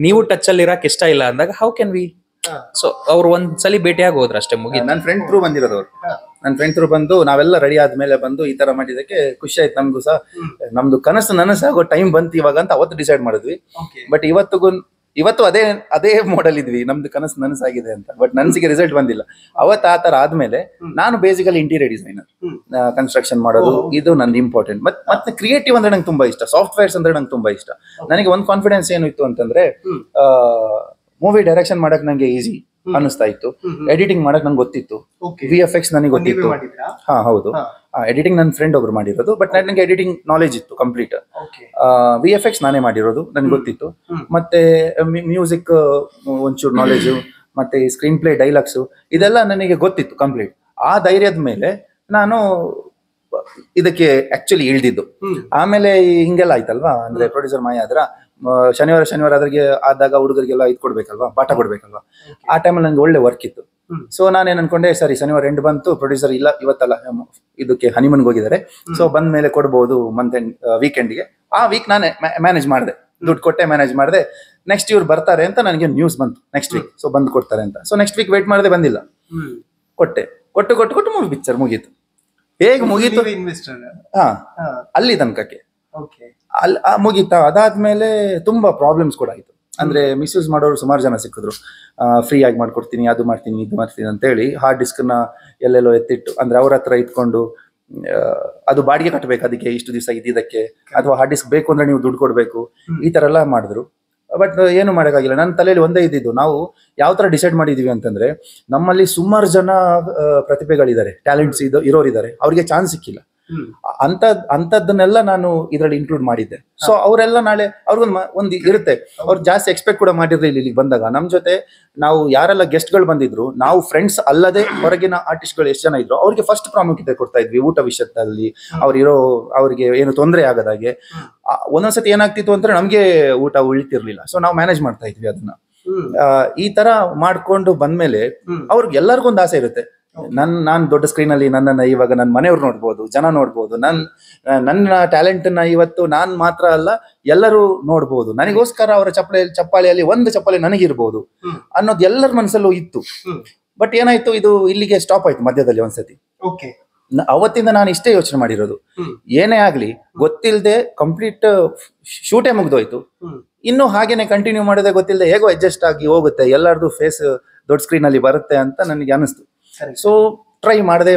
ನೀವು ಟಚ್ ಅಲ್ಲಿ ಇರಕ್ ಇಷ್ಟ ಇಲ್ಲ ಅಂದಾಗ ಹೌ ಕ್ಯಾನ್ ವಿ. ಸೊ ಅವ್ರು ಒಂದ್ಸಲಿ ಭೇಟಿಯಾಗಿ ಹೋದ್ರ ಅಷ್ಟೇ, ಮುಗಿ. ನನ್ನ ಫ್ರೆಂಡ್ ಥ್ರೂ ಬಂದಿರೋದು ಅವ್ರು. ನನ್ನ ಫ್ರೆಂಡ್ ಥ್ರೂ ಬಂದು ನಾವೆಲ್ಲ ರೆಡಿ ಆದ್ಮೇಲೆ ಬಂದು ಈ ತರ ಮಾಡಿದಕ್ಕೆ ಖುಷಿ ಆಯ್ತು ನಮ್ಗೂ ಸಹ. ನಮ್ದು ನನಸಾಗೋ ಟೈಮ್ ಬಂತು ಇವಾಗ ಅಂತ ಅವತ್ತು ಡಿಸೈಡ್ ಮಾಡಿದ್ವಿ. ಬಟ್ ಇವತ್ತು ಅದೇ ಮಾಡೆಲ್ ಇದ್ವಿ, ನಮ್ದು ನನಸಾಗಿದೆ ಅಂತ. ಬಟ್ ನನ್ಸಿಗೆ ರಿಸಲ್ಟ್ ಬಂದಿಲ್ಲ. ಅವತ್ತು ಆ ತರ ಆದ್ಮೇಲೆ ನಾನು ಬೇಸಿಕಲಿ ಇಂಟೀರಿಯರ್ ಡಿಸೈನರ್, ಕನ್ಸ್ಟ್ರಕ್ಷನ್ ಮಾಡೋದು ಇದು ನಂದು ಇಂಪಾರ್ಟೆಂಟ್. ಮತ್ತೆ ಕ್ರಿಯೇಟಿವ್ ಅಂದ್ರೆ ನಂಗೆ ತುಂಬಾ ಇಷ್ಟ, ಸಾಫ್ಟ್ವೇರ್ಸ್ ಅಂದ್ರೆ ನಂಗೆ ತುಂಬಾ ಇಷ್ಟ. ನನಗೆ ಒಂದು ಕಾನ್ಫಿಡೆನ್ಸ್ ಏನು ಇತ್ತು ಅಂತಂದ್ರೆ, ಮೂವಿ ಡೈರೆಕ್ಷನ್ ಮಾಡಕ್ ನಂಗೆ ಈಸಿ ಅನಿಸ್ತಾ ಇತ್ತು, ಎಡಿಟಿಂಗ್ ಮಾಡಕ್ ನಂಗೆ ಗೊತ್ತಿತ್ತು, VFX ನನಗೆ ಗೊತ್ತಿತ್ತು. ಹಾ ಹೌದು, ಎಡಿಟಿಂಗ್ ನನ್ನ ಫ್ರೆಂಡ್ ಒಬ್ರು ಮಾಡಿರೋದು, ಬಟ್ ನನಗೆ ಎಡಿಟಿಂಗ್ ನಾಲೆಜ್ ಇತ್ತು ಕಂಪ್ಲೀಟ್. VFX ನಾನೇ ಮಾಡಿರೋದು, ನನ್ಗೆ ಗೊತ್ತಿತ್ತು. ಮತ್ತೆ ಮ್ಯೂಸಿಕ್ ಒಂಚೂರು ನಾಲೆಜು, ಮತ್ತೆ ಸ್ಕ್ರೀನ್ ಪ್ಲೇ, ಡೈಲಾಗ್ಸು ಇದೆಲ್ಲ ನನಗೆ ಗೊತ್ತಿತ್ತು ಕಂಪ್ಲೀಟ್. ಆ ಧೈರ್ಯದ ಮೇಲೆ ನಾನು ಇದಕ್ಕೆ ಆಕ್ಚುಲಿ ಇಳ್ದಿದ್ದು. ಆಮೇಲೆ ಹಿಂಗೆಲ್ಲ ಆಯ್ತಲ್ವಾ, ಅಂದ್ರೆ ಪ್ರೊಡ್ಯೂಸರ್ ಮಾಯ ಆದ್ರ ಶನಿವಾರ ಅದ್ರಿಗೆ ಆದಾಗ ಹುಡುಗರಿಗೆಲ್ಲ ಇದು ಕೊಡ್ಬೇಕಲ್ವಾ, ಬಾಟ ಕೊಡ್ಬೇಕಲ್ವಾ. ಆ ಟೈಮಲ್ಲಿ ನಂಗೆ ಒಳ್ಳೆ ವರ್ಕ್ ಇತ್ತು. ಸೊ ನಾನೇನ್ ಅನ್ಕೊಂಡೆ, ಸರಿ ಶನಿವಾರ ಎಂಡ್ ಬಂತು, ಪ್ರೊಡ್ಯೂಸರ್ ಇಲ್ಲ ಇವತ್ತಲ್ಲ ಇದಕ್ಕೆ ಹನಿಮನ್ಗೆ ಹೋಗಿದ್ದಾರೆ, ಸೊ ಬಂದ ಮೇಲೆ ಕೊಡ್ಬೋದು ಮಂತ್ ಎಂಡ್ ವೀಕೆಂಡ್ಗೆ. ಆ ವೀಕ್ ನಾನೇ ಮ್ಯಾನೇಜ್ ಮಾಡಿದೆ, ದುಡ್ಡು ಕೊಟ್ಟೆ ಮ್ಯಾನೇಜ್ ಮಾಡಿದೆ. ನೆಕ್ಸ್ಟ್ ಇವ್ರು ಬರ್ತಾರೆ ಅಂತ ನನಗೆ ನ್ಯೂಸ್ ಬಂತು ನೆಕ್ಸ್ಟ್ ವೀಕ್, ಸೊ ಬಂದು ಕೊಡ್ತಾರೆ ಅಂತ. ಸೊ ನೆಕ್ಸ್ಟ್ ವೀಕ್ ವೇಟ್ ಮಾಡಿದೆ, ಬಂದಿಲ್ಲ. ಕೊಟ್ಟು ಮೂವಿ ಪಿಕ್ಚರ್ ಮುಗೀತು. ಹೇಗೆ ಮುಗೀತು, ಅಲ್ಲಿ ತನಕಕ್ಕೆ ಮುಗೀತಾ. ಅದಾದ್ಮೇಲೆ ತುಂಬಾ ಪ್ರಾಬ್ಲಮ್ಸ್ ಕೂಡ ಆಯ್ತು. ಅಂದ್ರೆ ಮಿಸ್ಯೂಸ್ ಮಾಡೋರು ಸುಮಾರು ಜನ ಸಿಕ್ಕಿದ್ರು. ಫ್ರೀ ಆಗಿ ಮಾಡ್ಕೊಡ್ತೀನಿ, ಅದು ಮಾಡ್ತೀನಿ, ಇದು ಮಾಡ್ತೀನಿ ಅಂತ ಹೇಳಿ ಹಾರ್ಡ್ ಡಿಸ್ಕ್ನ ಎಲ್ಲೆಲ್ಲೋ ಎತ್ತಿಟ್ಟು, ಅಂದ್ರೆ ಅವ್ರ ಹತ್ರ ಇಟ್ಕೊಂಡು ಅದು ಬಾಡಿಗೆ ಕಟ್ಟಬೇಕು, ಅದಕ್ಕೆ ಇಷ್ಟು ದಿವಸ ಇದಕ್ಕೆ, ಅಥವಾ ಹಾರ್ಡ್ ಡಿಸ್ಕ್ ಬೇಕು ಅಂದ್ರೆ ನೀವು ದುಡ್ಡು ಕೊಡಬೇಕು, ಈ ತರ ಎಲ್ಲ ಮಾಡಿದ್ರು. ಬಟ್ ಏನು ಮಾಡೋಕ್ಕಾಗಿಲ್ಲ. ನನ್ನ ತಲೆಯಲ್ಲಿ ಒಂದೇ ಇದ್ದಿದ್ದು, ನಾವು ಯಾವ ತರ ಡಿಸೈಡ್ ಮಾಡಿದೀವಿ ಅಂತಂದ್ರೆ, ನಮ್ಮಲ್ಲಿ ಸುಮಾರು ಜನ ಪ್ರತಿಭೆಗಳಿದ್ದಾರೆ, ಟ್ಯಾಲೆಂಟ್ಸ್ ಇರೋರಿದ್ದಾರೆ, ಅವ್ರಿಗೆ ಚಾನ್ಸ್ ಸಿಕ್ಕಿಲ್ಲ. ಅಂತದನ್ನೆಲ್ಲ ನಾನು ಇದರಲ್ಲಿ ಇನ್ಕ್ಲೂಡ್ ಮಾಡಿದ್ದೆ. ಸೊ ಅವರೆಲ್ಲ ನಾಳೆ ಅವ್ರಿಗೊಂದು ಇರುತ್ತೆ, ಅವ್ರು ಜಾಸ್ತಿ ಎಕ್ಸ್ಪೆಕ್ಟ್ ಕೂಡ ಮಾಡಿರ್ಲಿಲ್ಲ ಇಲ್ಲಿಗೆ ಬಂದಾಗ. ನಮ್ ಜೊತೆ ನಾವು ಯಾರೆಲ್ಲ ಗೆಸ್ಟ್ಗಳು ಬಂದಿದ್ರು, ನಾವು ಫ್ರೆಂಡ್ಸ್ ಅಲ್ಲದೆ ಹೊರಗಿನ ಆರ್ಟಿಸ್ಟ್ಗಳು ಎಷ್ಟು ಜನ ಇದ್ರು ಅವ್ರಿಗೆ ಫಸ್ಟ್ ಪ್ರಾಮುಖ್ಯತೆ ಕೊಡ್ತಾ ಇದ್ವಿ. ಊಟ ವಿಷಯದಲ್ಲಿ ಅವ್ರಿಗೆ ಏನು ತೊಂದರೆ ಆಗದಾಗೆ. ಒಂದೊಂದ್ಸತಿ ಏನಾಗ್ತಿತ್ತು ಅಂದ್ರೆ ನಮ್ಗೆ ಊಟ ಉಳಿತಿರ್ಲಿಲ್ಲ, ಸೊ ನಾವು ಮ್ಯಾನೇಜ್ ಮಾಡ್ತಾ ಇದ್ವಿ ಅದನ್ನ. ಈ ತರ ಮಾಡ್ಕೊಂಡು ಬಂದ್ಮೇಲೆ ಅವ್ರಿಗೆ ಎಲ್ಲರಿಗೊಂದು ಆಸೆ ಇರುತ್ತೆ, ನಾನ್ ದೊಡ್ಡ ಸ್ಕ್ರೀನ್ ಅಲ್ಲಿ ನನ್ನನ್ನ ಇವಾಗ ನನ್ನ ಮನೆಯವ್ರು ನೋಡ್ಬೋದು, ಜನ ನೋಡ್ಬೋದು, ನನ್ನ ಟ್ಯಾಲೆಂಟ್ ನ ಇವತ್ತು ನಾನ್ ಮಾತ್ರ ಅಲ್ಲ ಎಲ್ಲರೂ ನೋಡ್ಬೋದು, ನನಗೋಸ್ಕರ ಅವರ ಚಪ್ಪಾಳಿಯಲ್ಲಿ ಒಂದು ಚಪ್ಪಾಳಿ ನನಗಿರ್ಬೋದು ಅನ್ನೋದು ಎಲ್ಲರ ಮನಸ್ಸಲ್ಲೂ ಇತ್ತು. ಬಟ್ ಏನಾಯ್ತು, ಇದು ಇಲ್ಲಿಗೆ ಸ್ಟಾಪ್ ಆಯ್ತು ಮಧ್ಯದಲ್ಲಿ ಒಂದ್ಸತಿ. ಅವತ್ತಿಂದ ನಾನು ಇಷ್ಟೇ ಯೋಚನೆ ಮಾಡಿರೋದು, ಏನೇ ಆಗ್ಲಿ ಗೊತ್ತಿಲ್ಲದೆ ಕಂಪ್ಲೀಟ್ ಶೂಟೇ ಮುಗ್ದೋಯ್ತು, ಇನ್ನು ಹಾಗೇನೆ ಕಂಟಿನ್ಯೂ ಮಾಡೋದೇ ಗೊತ್ತಿಲ್ಲದೆ ಹೇಗೋ ಅಡ್ಜಸ್ಟ್ ಆಗಿ ಹೋಗುತ್ತೆ, ಎಲ್ಲರದು ಫೇಸ್ ದೊಡ್ಡ ಸ್ಕ್ರೀನ್ ಅಲ್ಲಿ ಬರುತ್ತೆ ಅಂತ ನನಗೆ ಅನಿಸ್ತು. ಸೊ ಟ್ರೈ ಮಾಡದೆ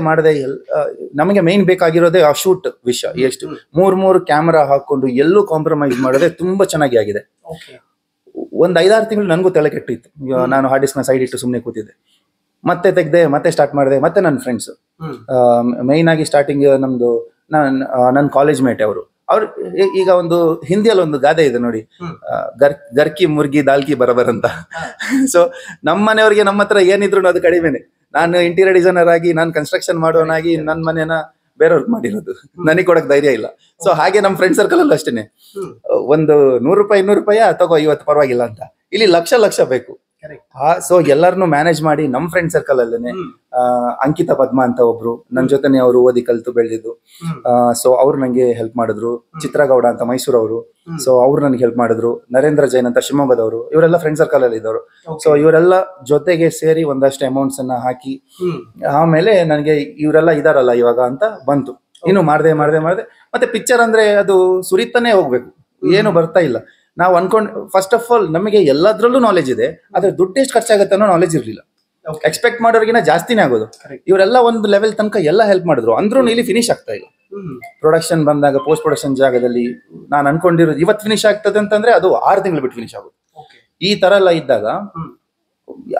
ನಮಗೆ ಮೇನ್ ಬೇಕಾಗಿರೋದೇ ಆ ಶೂಟ್ ವಿಷಯ. ಎಷ್ಟು 3 ಕ್ಯಾಮೆರಾ ಹಾಕೊಂಡು ಎಲ್ಲೂ ಕಾಂಪ್ರಮೈಸ್ ಮಾಡದೆ ತುಂಬಾ ಚೆನ್ನಾಗಿ ಆಗಿದೆ. ಒಂದ್ 5-6 ತಿಂಗಳು ನನಗೂ ತಲೆ ಕೆಟ್ಟಿತ್ತು. ನಾನು ಹಾರ್ಡ್ ಡಿಸ್ಕ್ ನ ಸೈಡ್ ಇಟ್ಟು ಸುಮ್ಮನೆ ಕೂತಿದ್ದೆ, ಮತ್ತೆ ತೆಗ್ದೆ, ಮತ್ತೆ ಸ್ಟಾರ್ಟ್ ಮಾಡಿದೆ. ಮತ್ತೆ ನನ್ನ ಫ್ರೆಂಡ್ಸ್, ಮೈನ್ ಆಗಿ ಸ್ಟಾರ್ಟಿಂಗ್ ನಮ್ದು ನನ್ನ ಕಾಲೇಜ್ ಮೇಟ್ ಅವ್ರು ಈಗ ಒಂದು ಹಿಂದಿಯಲ್ಲಿ ಒಂದು ಗಾದೆ ಇದೆ ನೋಡಿ, ಗರ್ಕಿ ಮುರ್ಗಿ ದಾಲ್ಕಿ ಬರಬರ್ ಅಂತ. ಸೊ ನಮ್ಮ ಮನೆಯವ್ರಿಗೆ ನಮ್ಮ ಹತ್ರ ಏನಿದ್ರು ಅದು ಕಡಿಮೆನೆ. ನಾನು ಇಂಟೀರಿಯರ್ ಡಿಸೈನರ್ ಆಗಿ, ನಾನು ಕನ್ಸ್ಟ್ರಕ್ಷನ್ ಮಾಡೋನಾಗಿ ನನ್ನ ಮನೇನ ಬೇರೆಯವ್ರಿಗೆ ಮಾಡಿರೋದು, ನನಗೆ ಕೊಡಕ್ ಧೈರ್ಯ ಇಲ್ಲ. ಸೊ ಹಾಗೆ ನಮ್ಮ ಫ್ರೆಂಡ್ ಸರ್ಕಲ್ ಅಲ್ಲೂ ಅಷ್ಟೇನೆ, ಒಂದು 100 ರೂಪಾಯಿ 200 ರೂಪಾಯಿ ತಗೋ, ಇವತ್ತು ಪರವಾಗಿಲ್ಲ ಅಂತ. ಇಲ್ಲಿ ಲಕ್ಷ ಬೇಕು. ಸೊ ಎಲ್ಲರನ್ನು ಮ್ಯಾನೇಜ್ ಮಾಡಿ ನಮ್ಮ ಫ್ರೆಂಡ್ ಸರ್ಕಲ್ ಅಲ್ಲೇನೆ ಅಂಕಿತಾ ಪದ್ಮ ಅಂತ ಒಬ್ರು ನನ್ನ ಜೊತೆನೆ, ಅವರು ಓದಿ ಕಲ್ತು ಬೆಳೆದಿದ್ದು. ಸೊ ಅವ್ರು ನಂಗೆ ಹೆಲ್ಪ್ ಮಾಡಿದ್ರು. ಚಿತ್ರಗೌಡ ಅಂತ ಮೈಸೂರವರು, ಸೊ ಅವ್ರು ನನಗೆ ಹೆಲ್ಪ್ ಮಾಡಿದ್ರು. ನರೇಂದ್ರ ಜೈನ್ ಅಂತ ಶಿವಮೊಗ್ಗದವರು, ಇವರೆಲ್ಲ ಫ್ರೆಂಡ್ ಸರ್ಕಲ್ ಅಲ್ಲಿ ಇದ್ದವರು. ಸೊ ಇವರೆಲ್ಲ ಜೊತೆಗೆ ಸೇರಿ ಒಂದಷ್ಟು ಅಮೌಂಟ್ಸ್ ಅನ್ನ ಹಾಕಿ, ಆಮೇಲೆ ನನಗೆ ಇವರೆಲ್ಲ ಇದಾರಲ್ಲ ಇವಾಗ ಅಂತ ಬಂತು. ಇನ್ನು ಮಾಡ್ದೆ ಮತ್ತೆ ಪಿಕ್ಚರ್ ಅಂದ್ರೆ ಅದು ಸುರಿತಾನೆ ಹೋಗ್ಬೇಕು, ಏನು ಬರ್ತಾ ಇಲ್ಲ. ನಾವು ಫಸ್ಟ್ ಆಫ್ ಆಲ್ ನಮಗೆ ಎಲ್ಲದ್ರಲ್ಲೂ ನಾಲೆಜ್ ಇದೆ, ಆದ್ರೆ ದುಡ್ಡು ಎಷ್ಟು ಖರ್ಚಾಗತ್ತೆ ಅನ್ನೋ ನಾಲೆಜ್ ಇರ್ಲಿಲ್ಲ. ಎಕ್ಸ್ಪೆಕ್ಟ್ ಮಾಡೋರ್ಗಿನ ಜಾಸ್ತಿನೇ ಆಗೋದು. ಇವರೆಲ್ಲ ಒಂದು ಲೆವೆಲ್ ತನಕ ಎಲ್ಲ ಹೆಲ್ಪ್ ಮಾಡಿದ್ರು, ಅಂದ್ರೂ ಇಲ್ಲಿ ಫಿನಿಶ್ ಆಗ್ತಾ ಇಲ್ಲ. ಪ್ರೊಡಕ್ಷನ್ ಬಂದಾಗ ಪೋಸ್ಟ್ ಪ್ರೊಡಕ್ಷನ್ ಜಾಗದಲ್ಲಿ ನಾನು ಅನ್ಕೊಂಡಿರೋದು ಇವತ್ತು ಫಿನಿಶ್ ಆಗ್ತದೆ ಅಂತಂದ್ರೆ ಅದು 6 ತಿಂಗಳು ಬಿಟ್ಟು ಫಿನಿಶ್ ಆಗೋದು. ಈ ತರ ಎಲ್ಲ ಇದ್ದಾಗ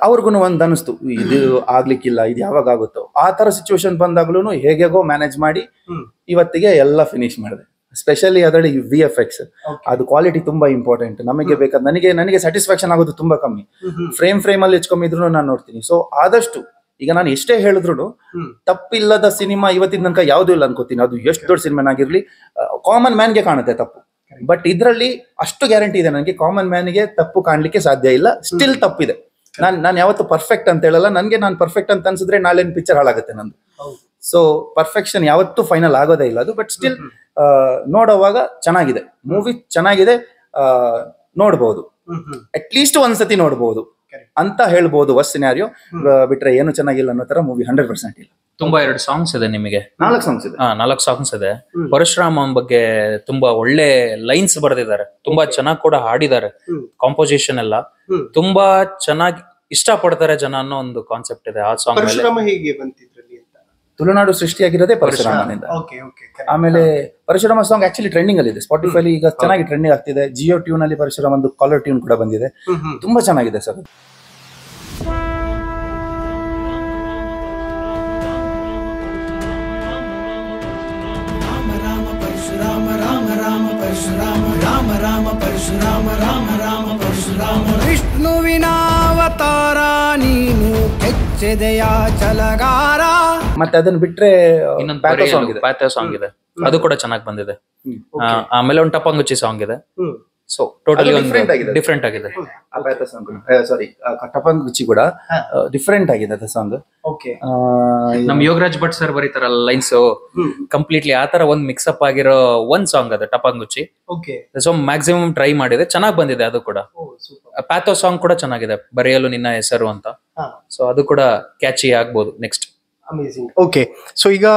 ಅವ್ರಿಗೂ ಒಂದ್ ಅನಿಸ್ತು, ಇದು ಆಗ್ಲಿಕ್ಕಿಲ್ಲ, ಇದು ಯಾವಾಗ ಆಗುತ್ತೋ. ಆ ತರ ಸಿಚುವೇಶನ್ ಬಂದಾಗ್ಲೂ ಹೇಗೋ ಮ್ಯಾನೇಜ್ ಮಾಡಿ ಇವತ್ತಿಗೆ ಎಲ್ಲ ಫಿನಿಶ್ ಮಾಡಿದೆ. ಸ್ಪೆಷಲಿ ಅದರಲ್ಲಿ VFX, ಅದು ಕ್ವಾಲಿಟಿ ತುಂಬಾ ಇಂಪಾರ್ಟೆಂಟ್. ನಮಗೆ ಬೇಕಾದ ನನಗೆ ಸ್ಯಾಟಿಸ್ಫ್ಯಾಕ್ಷನ್ ಆಗೋದು ತುಂಬಾ ಕಮ್ಮಿ. ಫ್ರೇಮ್ ಅಲ್ಲಿ ಹೆಚ್ಚುಕಮ್ಮಿದ್ರು ನಾನು ನೋಡ್ತೀನಿ. ಸೊ ಆದಷ್ಟು ಈಗ ನಾನು ಎಷ್ಟೇ ಹೇಳಿದ್ರು ತಪ್ಪಿಲ್ಲದ ಸಿನಿಮಾ ಇವತ್ತಿನ ತನಕ ಯಾವ್ದು ಇಲ್ಲ ಅನ್ಕೋತೀನಿ. ಅದು ಎಷ್ಟು ದೊಡ್ಡ ಸಿನಿಮಾನಾಗಿರ್ಲಿ ಕಾಮನ್ ಮ್ಯಾನ್ಗೆ ಕಾಣುತ್ತೆ ತಪ್ಪು. ಬಟ್ ಇದರಲ್ಲಿ ಅಷ್ಟು ಗ್ಯಾರಂಟಿ ಇದೆ ನನಗೆ, ಕಾಮನ್ ಮ್ಯಾನ್ಗೆ ತಪ್ಪು ಕಾಣ್ಲಿಕ್ಕೆ ಸಾಧ್ಯ ಇಲ್ಲ. ಸ್ಟಿಲ್ ತಪ್ಪಿದೆ. ನಾನು ಯಾವತ್ತು ಪರ್ಫೆಕ್ಟ್ ಅಂತ ಹೇಳಲ್ಲ. ನನ್ಗೆ ನಾನು ಪರ್ಫೆಕ್ಟ್ ಅಂತ ಅನ್ಸಿದ್ರೆ ನಾಳೆ ಪಿಕ್ಚರ್ ಹಾಳಾಗುತ್ತೆ ನಂದು. ಸೊ ಪರ್ಫೆಕ್ಷನ್ ಯಾವತ್ತೂ ಫೈನಲ್ ಆಗೋದೇ ಇಲ್ಲ ಅದು. ಬಟ್ ಸ್ಟಿಲ್ ನೋಡುವಾಗ ಚೆನ್ನಾಗಿದೆ, ಮೂವಿ ಚೆನ್ನಾಗಿದೆ, ನೋಡ್ಬೋದು, ಅಟ್ಲೀಸ್ಟ್ ಒಂದ್ಸತಿ ನೋಡ್ಬೋದು ಅಂತ ಹೇಳ್ಬೋದು. ವರ್ಸ್ಟ್ ಸಿನಾರಿಯೋ ಬಿಟ್ರೆ ಏನು ಚೆನ್ನಾಗಿಲ್ಲ ಅನ್ನೋ ತರ ಮೂವಿ 100% ಇಲ್ಲ. ತುಂಬಾ 2 ಸಾಂಗ್ಸ್ ಇದೆ ನಿಮಗೆ. 4 ಸಾಂಗ್ಸ್ ಇದೆ. 4 ಸಾಂಗ್ಸ್ ಇದೆ. ಪರಶುರಾಮ ಬಗ್ಗೆ ತುಂಬಾ ಒಳ್ಳೆ ಲೈನ್ಸ್ ಬರೆದಿದ್ದಾರೆ, ತುಂಬಾ ಚೆನ್ನಾಗಿ ಕೂಡ ಹಾಡಿದ್ದಾರೆ. ಕಾಂಪೋಸಿಷನ್ ಎಲ್ಲ ತುಂಬಾ ಚೆನ್ನಾಗಿ ಇಷ್ಟ ಪಡ್ತಾರೆ ಜನ ಅನ್ನೋ ಒಂದು ಕಾನ್ಸೆಪ್ಟ್ ಇದೆ ಆ ಸಾಂಗ್ ಮೇಲೆ. ತುಳುನಾಡು ಸೃಷ್ಟಿಯಾಗಿರೋದೇ ಪರಶುರಾಮನಿಂದ. ಆಮೇಲೆ ಪರಶುರಾಮ ಸಾಂಗ್ ಆಕ್ಚುಲಿ ಟ್ರೆಂಡಿಂಗ್ ಅಲ್ಲಿ ಇದೆ, ಸ್ಪಾಟಿಫೈ ಈಗ ಚೆನ್ನಾಗಿ ಟ್ರೆಂಡಿಂಗ್ ಆಗ್ತಿದೆ. ಜಿಯೋ ಟ್ಯೂನ್ ಅಲ್ಲಿ ಪರಶುರಾಮ ಒಂದು ಕಾಲರ್ ಟ್ಯೂನ್ ಕೂಡ ಬಂದಿದೆ, ತುಂಬಾ ಚೆನ್ನಾಗಿದೆ ಸರ್. ವಿಷ್ಣುವಿನ ಅವತಾರ ನೀನು, ಕೆಚ್ಚೆದೆಯ ಛಲಗಾರ. ಮತ್ತೆ ಅದನ್ನ ಬಿಟ್ರೆ ಇನ್ನೊಂದು ಪ್ಯಾಥೋ ಸಾಂಗ್ ಇದೆ, ಅದು ಕೂಡ ಚೆನ್ನಾಗಿ ಬಂದಿದೆ. ಆಮೇಲೆ ಒಂದು ಟಪಂಗುಚ್ಚಿ ಸಾಂಗ್ ಇದೆ. ಸೊ ಟೋಟಲಿ ಡಿಫ್ರೆಂಟ್ ಆಗಿದೆ. ಸಾರಿ, ಟಪಂಗುಚ್ಚಿ ಕೂಡ ಡಿಫ್ರೆಂಟ್ ಆಗಿದೆ ಅದು ಸಾಂಗ್. ನಮ್ ಯೋಗರಾಜ್ ಭಟ್ ಸರ್ ಬರೀತಾರಲ್ಲ ಲೈನ್ಸ್, ಕಂಪ್ಲೀಟ್ಲಿ ಆತರ ಒಂದ್ ಮಿಕ್ಸ್ಅಪ್ ಆಗಿರೋ ಒಂದ್ ಸಾಂಗ್ ಅದು ಟಪಂಗುಚ್ಚಿ. ಸೊ ಮ್ಯಾಕ್ಸಿಮಮ್ ಟ್ರೈ ಮಾಡಿದೆ, ಚೆನ್ನಾಗಿ ಬಂದಿದೆ ಅದು ಕೂಡ. ಪ್ಯಾಥೋ ಸಾಂಗ್ ಕೂಡ ಚೆನ್ನಾಗಿದೆ, ಬರೆಯಲು ನಿನ್ನ ಹೆಸರು ಅಂತ. ಸೊ ಅದು ಕೂಡ ಕ್ಯಾಚಿ ಆಗ್ಬೋದು ನೆಕ್ಸ್ಟ್. ಓಕೆ, ಸೊ ಈಗ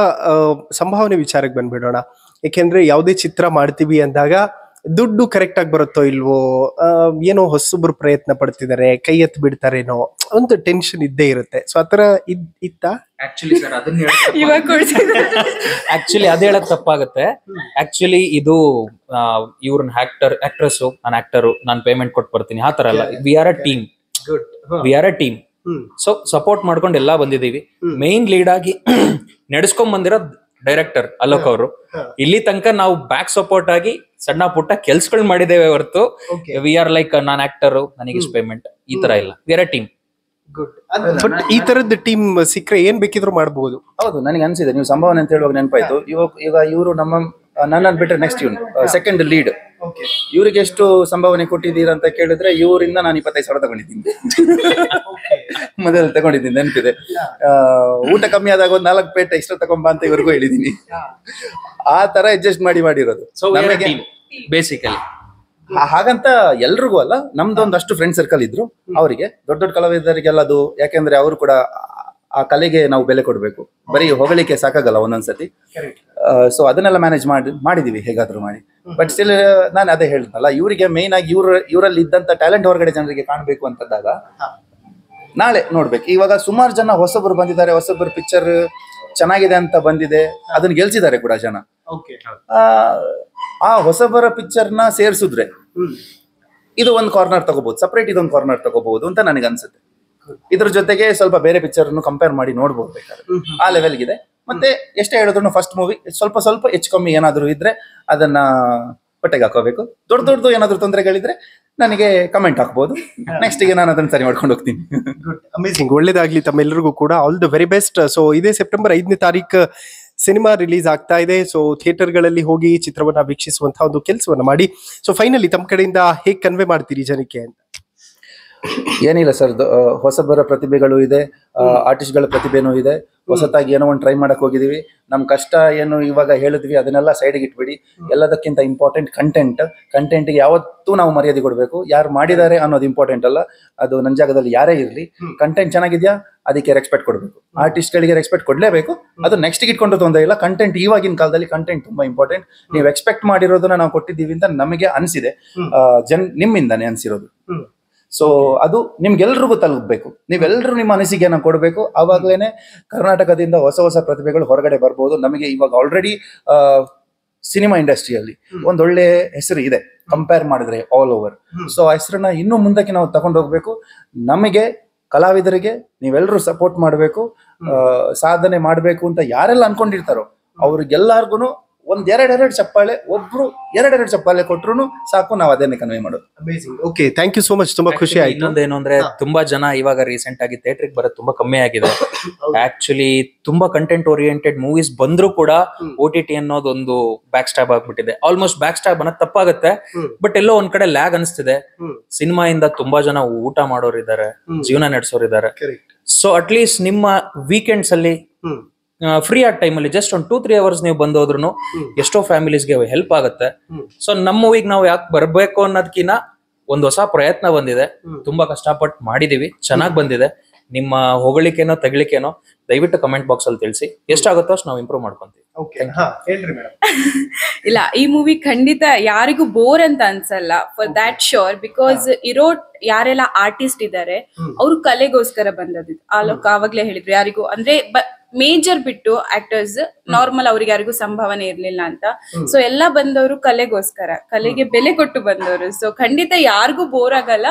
ಸಂಭಾವನೆ ವಿಚಾರಕ್ಕೆ ಬಂದ್ಬಿಡೋಣ. ಯಾಕೆಂದ್ರೆ ಯಾವುದೇ ಚಿತ್ರ ಮಾಡ್ತೀವಿ ಅಂದಾಗ ದುಡ್ಡು ಕರೆಕ್ಟ್ ಆಗಿ ಬರುತ್ತೋ ಇಲ್ವೋ, ಏನೋ ಹೊಸೊಬ್ರು ಪ್ರಯತ್ನ ಪಡ್ತಿದ್ದಾರೆ, ಕೈ ಎತ್ತು ಬಿಡ್ತಾರೇನೋ ಒಂದು ಟೆನ್ಷನ್ ಇದ್ದೇ ಇರುತ್ತೆ. ಸೊ ಆತರ ಇತ್ತಾ? ಆಕ್ಚುಲಿ ಸರ್ ಅದನ್ನ ಆಕ್ಚುಲಿ ಅದ್ ಹೇಳಕ್ ತಪ್ಪಾಗುತ್ತೆ. ಆಕ್ಚುಲಿ ಇದು ಇವ್ರನ್ನ ಆಕ್ಟ್ರೆಸ್, ನಾನು ಆಕ್ಟರು, ನಾನು ಪೇಮೆಂಟ್ ಕೊಟ್ಟು ಬರ್ತೀನಿ ಆ ತರ ಅಲ್ಲ. We are a team. So support ಮಾಡ್ಕೊಂಡು ಎಲ್ಲಾ ಬಂದಿದೀವಿ. ಮೇನ್ ಲೀಡ್ ಆಗಿ ನಡೆಸ್ಕೊಂಡ್ ಬಂದಿರೋ ಡೈರೆಕ್ಟರ್ ಅಲೋಕ್ ಅವರು. ಇಲ್ಲಿ ತನಕ ನಾವು ಬ್ಯಾಕ್ ಸಪೋರ್ಟ್ ಆಗಿ ಸಣ್ಣ ಪುಟ್ಟ ಕೆಲ್ಸಗಳು ಮಾಡಿದ್ದೇವೆ ಹೊರತು we are like non actor ನನಗೆ ಇಷ್ಟು ಪೇಮೆಂಟ್ ಈ ತರ ಇಲ್ಲ. We are a team. But ಈ ತರದ ಟೀಮ್ ಸಿಕ್ಕರೆ ಏನ್ ಬೇಕಿದ್ರು ಮಾಡಬಹುದು. ಹೌದು, ನನಗೆ ಅನ್ಸಿದೆ ನೀವು ಸಂಭಾವನೆ ಅಂತ ಹೇಳುವಾಗ ನೆನಪಾಯ್ತು. ಈಗ ಇವರು ನನ್ನ ಬಿಟ್ಟರೆ ನೆಕ್ಸ್ಟ್ ಇವನು ಸೆಕೆಂಡ್ ಲೀಡ್, ಇವ್ರಿಗೆ ಎಷ್ಟು ಸಂಭಾವನೆ ಕೊಟ್ಟಿದ್ದೀರಾ ಅಂತ ಕೇಳಿದ್ರೆ ಇವರಿಂದ ನಾನು 25,000 ತಗೊಂಡಿದ್ದೀನಿ. ಮೊದಲು ತಗೊಂಡಿದ್ದೀನಿ ನೆನಪಿದೆ. ಊಟ ಕಮ್ಮಿ ಆದಾಗ ಒಂದು 4 ಪ್ಲೇಟ್ ಎಕ್ಸ್ಟ್ರಾ ತಗೊಂಬ ಅಂತ ಇವ್ರಿಗೂ ಹೇಳಿದೀನಿ. ಆ ತರ ಅಡ್ಜಸ್ಟ್ ಮಾಡಿರೋದು ಬೇಸಿಕಲಿ. ಹಾಗಂತ ಎಲ್ರಿಗೂ ಅಲ್ಲ, ನಮ್ದೊಂದಷ್ಟು ಫ್ರೆಂಡ್ ಸರ್ಕಲ್ ಇದ್ರು. ಅವರಿಗೆ ದೊಡ್ಡ ದೊಡ್ಡ ಕಲಾವಿದರಿಗೆಲ್ಲ ಅದು, ಯಾಕೆಂದ್ರೆ ಅವರು ಕೂಡ ಆ ಕಲೆಗೆ ನಾವು ಬೆಲೆ ಕೊಡ್ಬೇಕು, ಬರೀ ಹೊಗಳಿಕೆ ಸಾಕಾಗಲ್ಲ ಒಂದೊಂದ್ಸತಿ. ಸೊ ಅದನ್ನೆಲ್ಲ ಮ್ಯಾನೇಜ್ ಮಾಡಿದೀವಿ ಹೇಗಾದ್ರೂ ಮಾಡಿ. ಬಟ್ ಸ್ಟಿಲ್ ನಾನು ಅದೇ ಹೇಳಿದ್ನಲ್ಲ, ಇವರಿಗೆ ಮೇನ್ ಆಗಿ ಇವರಲ್ಲಿ ಇದ್ದಂತ ಟ್ಯಾಲೆಂಟ್ ಹೊರಗಡೆ ಜನರಿಗೆ ಕಾಣಬೇಕು ಅಂತಂದಾಗ ನಾಳೆ ನೋಡ್ಬೇಕು. ಇವಾಗ ಸುಮಾರು ಜನ ಹೊಸಬರು ಬಂದಿದ್ದಾರೆ, ಹೊಸಬರು ಪಿಕ್ಚರ್ ಚೆನ್ನಾಗಿದೆ ಅಂತ ಬಂದಿದೆ, ಅದನ್ನ ಗೆಲ್ಸಿದ್ದಾರೆ ಕೂಡ ಜನ. ಆ ಹೊಸಬರ ಪಿಕ್ಚರ್ ನ ಸೇರ್ಸಿದ್ರೆ ಇದು ಒಂದು ಕಾರ್ನರ್ ತಗೋಬಹುದು, ಸಪರೇಟ್ ಇದೊಂದು ಕಾರ್ನರ್ ತಗೋಬಹುದು ಅಂತ ನನಗೆ ಅನ್ಸುತ್ತೆ. ಇದ್ರ ಜೊತೆಗೆ ಸ್ವಲ್ಪ ಬೇರೆ ಪಿಕ್ಚರ್ ಕಂಪೇರ್ ಮಾಡಿ ನೋಡ್ಬೋದು ಬೇಕಾದ್ರೆ, ಆ ಲೆವೆಲ್ಗಿದೆ. ಮತ್ತೆ ಎಷ್ಟೇ ಹೇಳಿದ್ರು ಫಸ್ಟ್ ಮೂವಿ ಸ್ವಲ್ಪ ಹೆಚ್ಚು ಕಮ್ಮಿ ಏನಾದ್ರು ಇದ್ರೆ ಅದನ್ನ ಹೊಟ್ಟೆಗೆ ಹಾಕೋಬೇಕು. ದೊಡ್ಡದು ಏನಾದ್ರು ತೊಂದರೆಗಳಿದ್ರೆ ನನಗೆ ಕಮೆಂಟ್ ಹಾಕ್ಬೋದು, ನೆಕ್ಸ್ಟ್ ಗೆ ನಾನು ಅದನ್ನ ಸರಿ ಮಾಡ್ಕೊಂಡು ಹೋಗ್ತೀನಿ. ಅಮೇಜಿಂಗ್, ಒಳ್ಳೇದಾಗ್ಲಿ ತಮ್ಮೆಲ್ಲರಿಗೂ ಕೂಡ. All the very best. So ಇದೇ ಸೆಪ್ಟೆಂಬರ್ 5ನೇ ತಾರೀಕು ಸಿನಿಮಾ ರಿಲೀಸ್ ಆಗ್ತಾ ಇದೆ. ಸೊ ಥಿಯೇಟರ್ಗಳಲ್ಲಿ ಹೋಗಿ ಚಿತ್ರವನ್ನ ವೀಕ್ಷಿಸುವಂತಹ ಒಂದು ಕೆಲಸವನ್ನ ಮಾಡಿ. ಸೊ ಫೈನಲಿ ತಮ್ಮ ಕಡೆಯಿಂದ ಹೇಗೆ ಕನ್ವೆ ಮಾಡ್ತೀರಿ ಜನಕ್ಕೆ ಅಂತ? ಏನಿಲ್ಲ ಸರ್, ಹೊಸಬರ ಪ್ರತಿಭೆಗಳು ಇದೆ, ಆರ್ಟಿಸ್ಟ್ಗಳ ಪ್ರತಿಭೆನೂ ಇದೆ. ಹೊಸತಾಗಿ ಏನೋ ಒಂದು ಟ್ರೈ ಮಾಡಕ್ ಹೋಗಿದೀವಿ. ನಮ್ ಕಷ್ಟ ಏನು ಇವಾಗ ಹೇಳಿದ್ವಿ ಅದನ್ನೆಲ್ಲ ಸೈಡ್ಗೆ ಇಟ್ಬಿಡಿ. ಎಲ್ಲದಕ್ಕಿಂತ ಇಂಪಾರ್ಟೆಂಟ್ ಕಂಟೆಂಟ್ಗೆ ಯಾವತ್ತೂ ನಾವು ಮರ್ಯಾದೆ ಕೊಡಬೇಕು. ಯಾರು ಮಾಡಿದ್ದಾರೆ ಅನ್ನೋದು ಇಂಪಾರ್ಟೆಂಟ್ ಅಲ್ಲ, ಅದು ನನ್ನ ಜಾಗದಲ್ಲಿ ಯಾರೇ ಇರಲಿ, ಕಂಟೆಂಟ್ ಚೆನ್ನಾಗಿದ್ಯಾ ಅದಕ್ಕೆ ರೆಸ್ಪೆಕ್ಟ್ ಕೊಡಬೇಕು. ಆರ್ಟಿಸ್ಟ್ಗಳಿಗೆ ರೆಸ್ಪೆಕ್ಟ್ ಕೊಡ್ಲೇಬೇಕು. ಅದು ನೆಕ್ಸ್ಟ್ ಇಟ್ಕೊಂಡು ತೊಂದರೆ ಇಲ್ಲ. ಕಂಟೆಂಟ್ ಇವಾಗಿನ ಕಾಲದಲ್ಲಿ ಕಂಟೆಂಟ್ ತುಂಬಾ ಇಂಪಾರ್ಟೆಂಟ್. ನೀವು ಎಕ್ಸ್ಪೆಕ್ಟ್ ಮಾಡಿರೋದನ್ನ ನಾವು ಕೊಟ್ಟಿದ್ದೀವಿ ಅಂತ ನಮಗೆ ಅನ್ಸಿದೆ, ನಿಮ್ಮಿಂದಾನೆ ಅನ್ಸಿರೋದು. ಸೊ ಅದು ನಿಮ್ಗೆಲ್ರಿಗೂ ತಲುಪಬೇಕು. ನೀವೆಲ್ಲರೂ ನಿಮ್ಮ ಅನಿಸಿಕೆಯನ್ನ ಕೊಡಬೇಕು. ಆವಾಗ್ಲೇನೆ ಕರ್ನಾಟಕದಿಂದ ಹೊಸ ಪ್ರತಿಭೆಗಳು ಹೊರಗಡೆ ಬರ್ಬೋದು. ನಮಗೆ ಇವಾಗ ಆಲ್ರೆಡಿ ಸಿನಿಮಾ ಇಂಡಸ್ಟ್ರಿಯಲ್ಲಿ ಒಂದೊಳ್ಳೆ ಹೆಸರು ಇದೆ ಕಂಪೇರ್ ಮಾಡಿದ್ರೆ ಆಲ್ ಓವರ್. ಸೊ ಆ ಹೆಸರನ್ನ ಇನ್ನೂ ಮುಂದಕ್ಕೆ ನಾವು ತಗೊಂಡು ಹೋಗ್ಬೇಕು. ನಮಗೆ ಕಲಾವಿದರಿಗೆ ನೀವೆಲ್ಲರೂ ಸಪೋರ್ಟ್ ಮಾಡಬೇಕು, ಸಾಧನೆ ಮಾಡಬೇಕು ಅಂತ ಯಾರೆಲ್ಲ ಅನ್ಕೊಂಡಿರ್ತಾರೋ ಅವ್ರಿಗೆಲ್ಲರಿಗೂ ಒಂದೆರಡು ಚಪ್ಪಾಳೆ, ಒಬ್ರು ಎರಡೆರಡು ಚಪ್ಪಾಳೆ ಕೊಟ್ರು ಸಾಕು, ನಾವು ಅದನ್ನೇ ಕನ್ವೆ ಮಾಡೋದು. Okay, thank you so much. ತುಂಬಾ ಖುಷಿ ಆಯ್ತು. ಇನ್ನೊಂದೇನು ಅಂದ್ರೆ ತುಂಬಾ ಜನ ಇವಾಗ ರೀಸೆಂಟ್ ಆಗಿ ಥಿಯೇಟರ್ ಬರೋದು ತುಂಬಾ ಕಮ್ಮಿ ಆಗಿದೆ. ಆಕ್ಚುಲಿ ತುಂಬಾ ಕಂಟೆಂಟ್ ಓರಿಯೆಂಟೆಡ್ ಮೂವೀಸ್ ಬಂದ್ರು ಕೂಡ OTT ಅನ್ನೋದೊಂದು ಬ್ಯಾಕ್ ಸ್ಟಾಬ್ ಆಗ್ಬಿಟ್ಟಿದೆ. ಆಲ್ಮೋಸ್ಟ್ ಬ್ಯಾಕ್ ಸ್ಟಾಬ್ ಅನ್ನೋದು ತಪ್ಪಾಗುತ್ತೆ, ಬಟ್ ಎಲ್ಲೋ ಒಂದ್ ಕಡೆ ಲ್ಯಾಗ್ ಅನಿಸ್ತಿದೆ. ಸಿನಿಮಾ ಇಂದ ತುಂಬಾ ಜನ ಊಟ ಮಾಡೋರು ಇದಾರೆ, ಜೀವನ ನಡೆಸೋರು ಇದಾರೆ. ಸೊ ಅಟ್ಲೀಸ್ಟ್ ನಿಮ್ಮ ವೀಕೆಂಡ್ಸ್ ಅಲ್ಲಿ ಫ್ರೀ ಆದ ಟೈಮಲ್ಲಿ ಜಸ್ಟ್ ಒಂದು 2-3 ಅವರ್ಸ್ ನೀವು ಬಂದೋದ್ರು ಎಷ್ಟೋ ಫ್ಯಾಮಿಲೀಸ್ಗೆ ಹೆಲ್ಪ್ ಆಗುತ್ತೆ. ಸೊ ನಮ್ಮ ಮೂವಿಗೆ ನಾವು ಯಾಕೆ ಬರ್ಬೇಕು ಅನ್ನೋದಕ್ಕಿಂತ ಒಂದು ಹೊಸ ಪ್ರಯತ್ನ ಬಂದಿದೆ, ತುಂಬಾ ಕಷ್ಟಪಟ್ಟು ಮಾಡಿದೀವಿ, ಚೆನ್ನಾಗಿ ಬಂದಿದೆ. ನಿಮ್ಮ ಹೊಗಳಿಕೆನೋ ತಗಳಿಕೆನೋ ದಯವಿಟ್ಟು ಕಮೆಂಟ್ ಬಾಕ್ಸ್ ಅಲ್ಲಿ ತಿಳಿಸಿ. ಎಷ್ಟಾಗುತ್ತೋ ಅಷ್ಟು ನಾವು ಇಂಪ್ರೂವ್ ಮಾಡ್ಕೊಂತೀವಿ. ಇಲ್ಲ, ಈ ಮೂವಿ ಖಂಡಿತ ಯಾರಿಗೂ ಬೋರ್ ಅಂತ ಅನ್ಸಲ್ಲ, ಫಾರ್ ದ್ಯಾಟ್ ಶೋರ್. ಬಿಕಾಸ್ ಇರೋ ಯಾರೆಲ್ಲ ಆರ್ಟಿಸ್ಟ್ ಇದ್ದಾರೆ ಅವರು ಕಲೆಗೋಸ್ಕರ ಬಂದದ್ದು. ಆವಾಗ್ಲೇ ಹೇಳಿದ್ರು, ಯಾರಿಗೂ ಅಂದ್ರೆ ಮೇಜರ್ ಬಿಟ್ಟು ಆಕ್ಟರ್ಸ್ ನಾರ್ಮಲ್ ಅವ್ರಿಗೆ ಯಾರಿಗೂ ಸಂಭಾವನೆ ಇರ್ಲಿಲ್ಲ ಅಂತ. ಸೊ ಎಲ್ಲ ಬಂದವರು ಕಲೆಗೋಸ್ಕರ, ಕಲೆಗೆ ಬೆಲೆ ಕೊಟ್ಟು ಬಂದವರು. ಸೊ ಖಂಡಿತ ಯಾರಿಗೂ ಬೋರ್ ಆಗಲ್ಲ.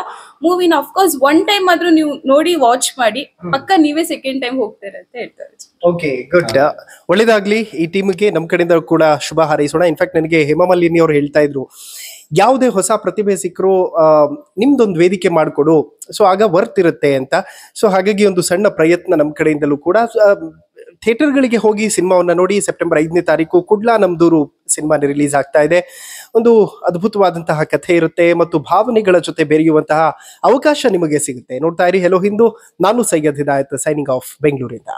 ಮೂವಿನ ಅಫ್ಕೋರ್ಸ್ ಒನ್ ಟೈಮ್ ಆದ್ರೂ ನೀವು ನೋಡಿ ವಾಚ್ ಮಾಡಿ, ಪಕ್ಕ ನೀವೇ ಸೆಕೆಂಡ್ ಟೈಮ್ ಹೋಗ್ತೀರ ಅಂತ ಹೇಳ್ತಾರೆ. Okay, good. ಒಳ್ಳೇದಾಗ್ಲಿ ಈ ಟೀಮ್ಗೆ. ನಮ್ ಕಡೆಯಿಂದ ಕೂಡ ಶುಭ ಹಾರೈಸೋಣ. ಇನ್ಫ್ಯಾಕ್ಟ್ ನನಗೆ ಹೇಮಾಮಾಲಿನಿ ಅವರು ಹೇಳ್ತಾ ಇದ್ರು, ಯಾವುದೇ ಹೊಸ ಪ್ರತಿಭೆ ಸಿಕ್ಕರು ನಿಮ್ದೊಂದು ವೇದಿಕೆ ಮಾಡಿಕೊಡು, ಸೊ ಆಗ ವರ್ತ್ ಇರುತ್ತೆ ಅಂತ. ಸೊ ಹಾಗಾಗಿ ಒಂದು ಸಣ್ಣ ಪ್ರಯತ್ನ ನಮ್ಮ ಕಡೆಯಿಂದಲೂ ಕೂಡ. ಥಿಯೇಟರ್ಗಳಿಗೆ ಹೋಗಿ ಸಿನಿಮಾವನ್ನ ನೋಡಿ. ಸೆಪ್ಟೆಂಬರ್ 5ನೇ ತಾರೀಕು ಕುಡ್ಲಾ ನಮ್ದೂರು ಸಿನಿಮಾ ರಿಲೀಸ್ ಆಗ್ತಾ ಇದೆ. ಒಂದು ಅದ್ಭುತವಾದಂತಹ ಕಥೆ ಇರುತ್ತೆ ಮತ್ತು ಭಾವನೆಗಳ ಜೊತೆ ಬೆರೆಯುವಂತಹ ಅವಕಾಶ ನಿಮಗೆ ಸಿಗುತ್ತೆ. ನೋಡ್ತಾ ಇರಿ ಹೆಲೋ ಹಿಂದೂ. ನಾನು ಸೈಯದ್ ಹಿದಾಯತ್, ಸೈನಿಂಗ್ ಆಫ್ ಬೆಂಗಳೂರಿಂದ.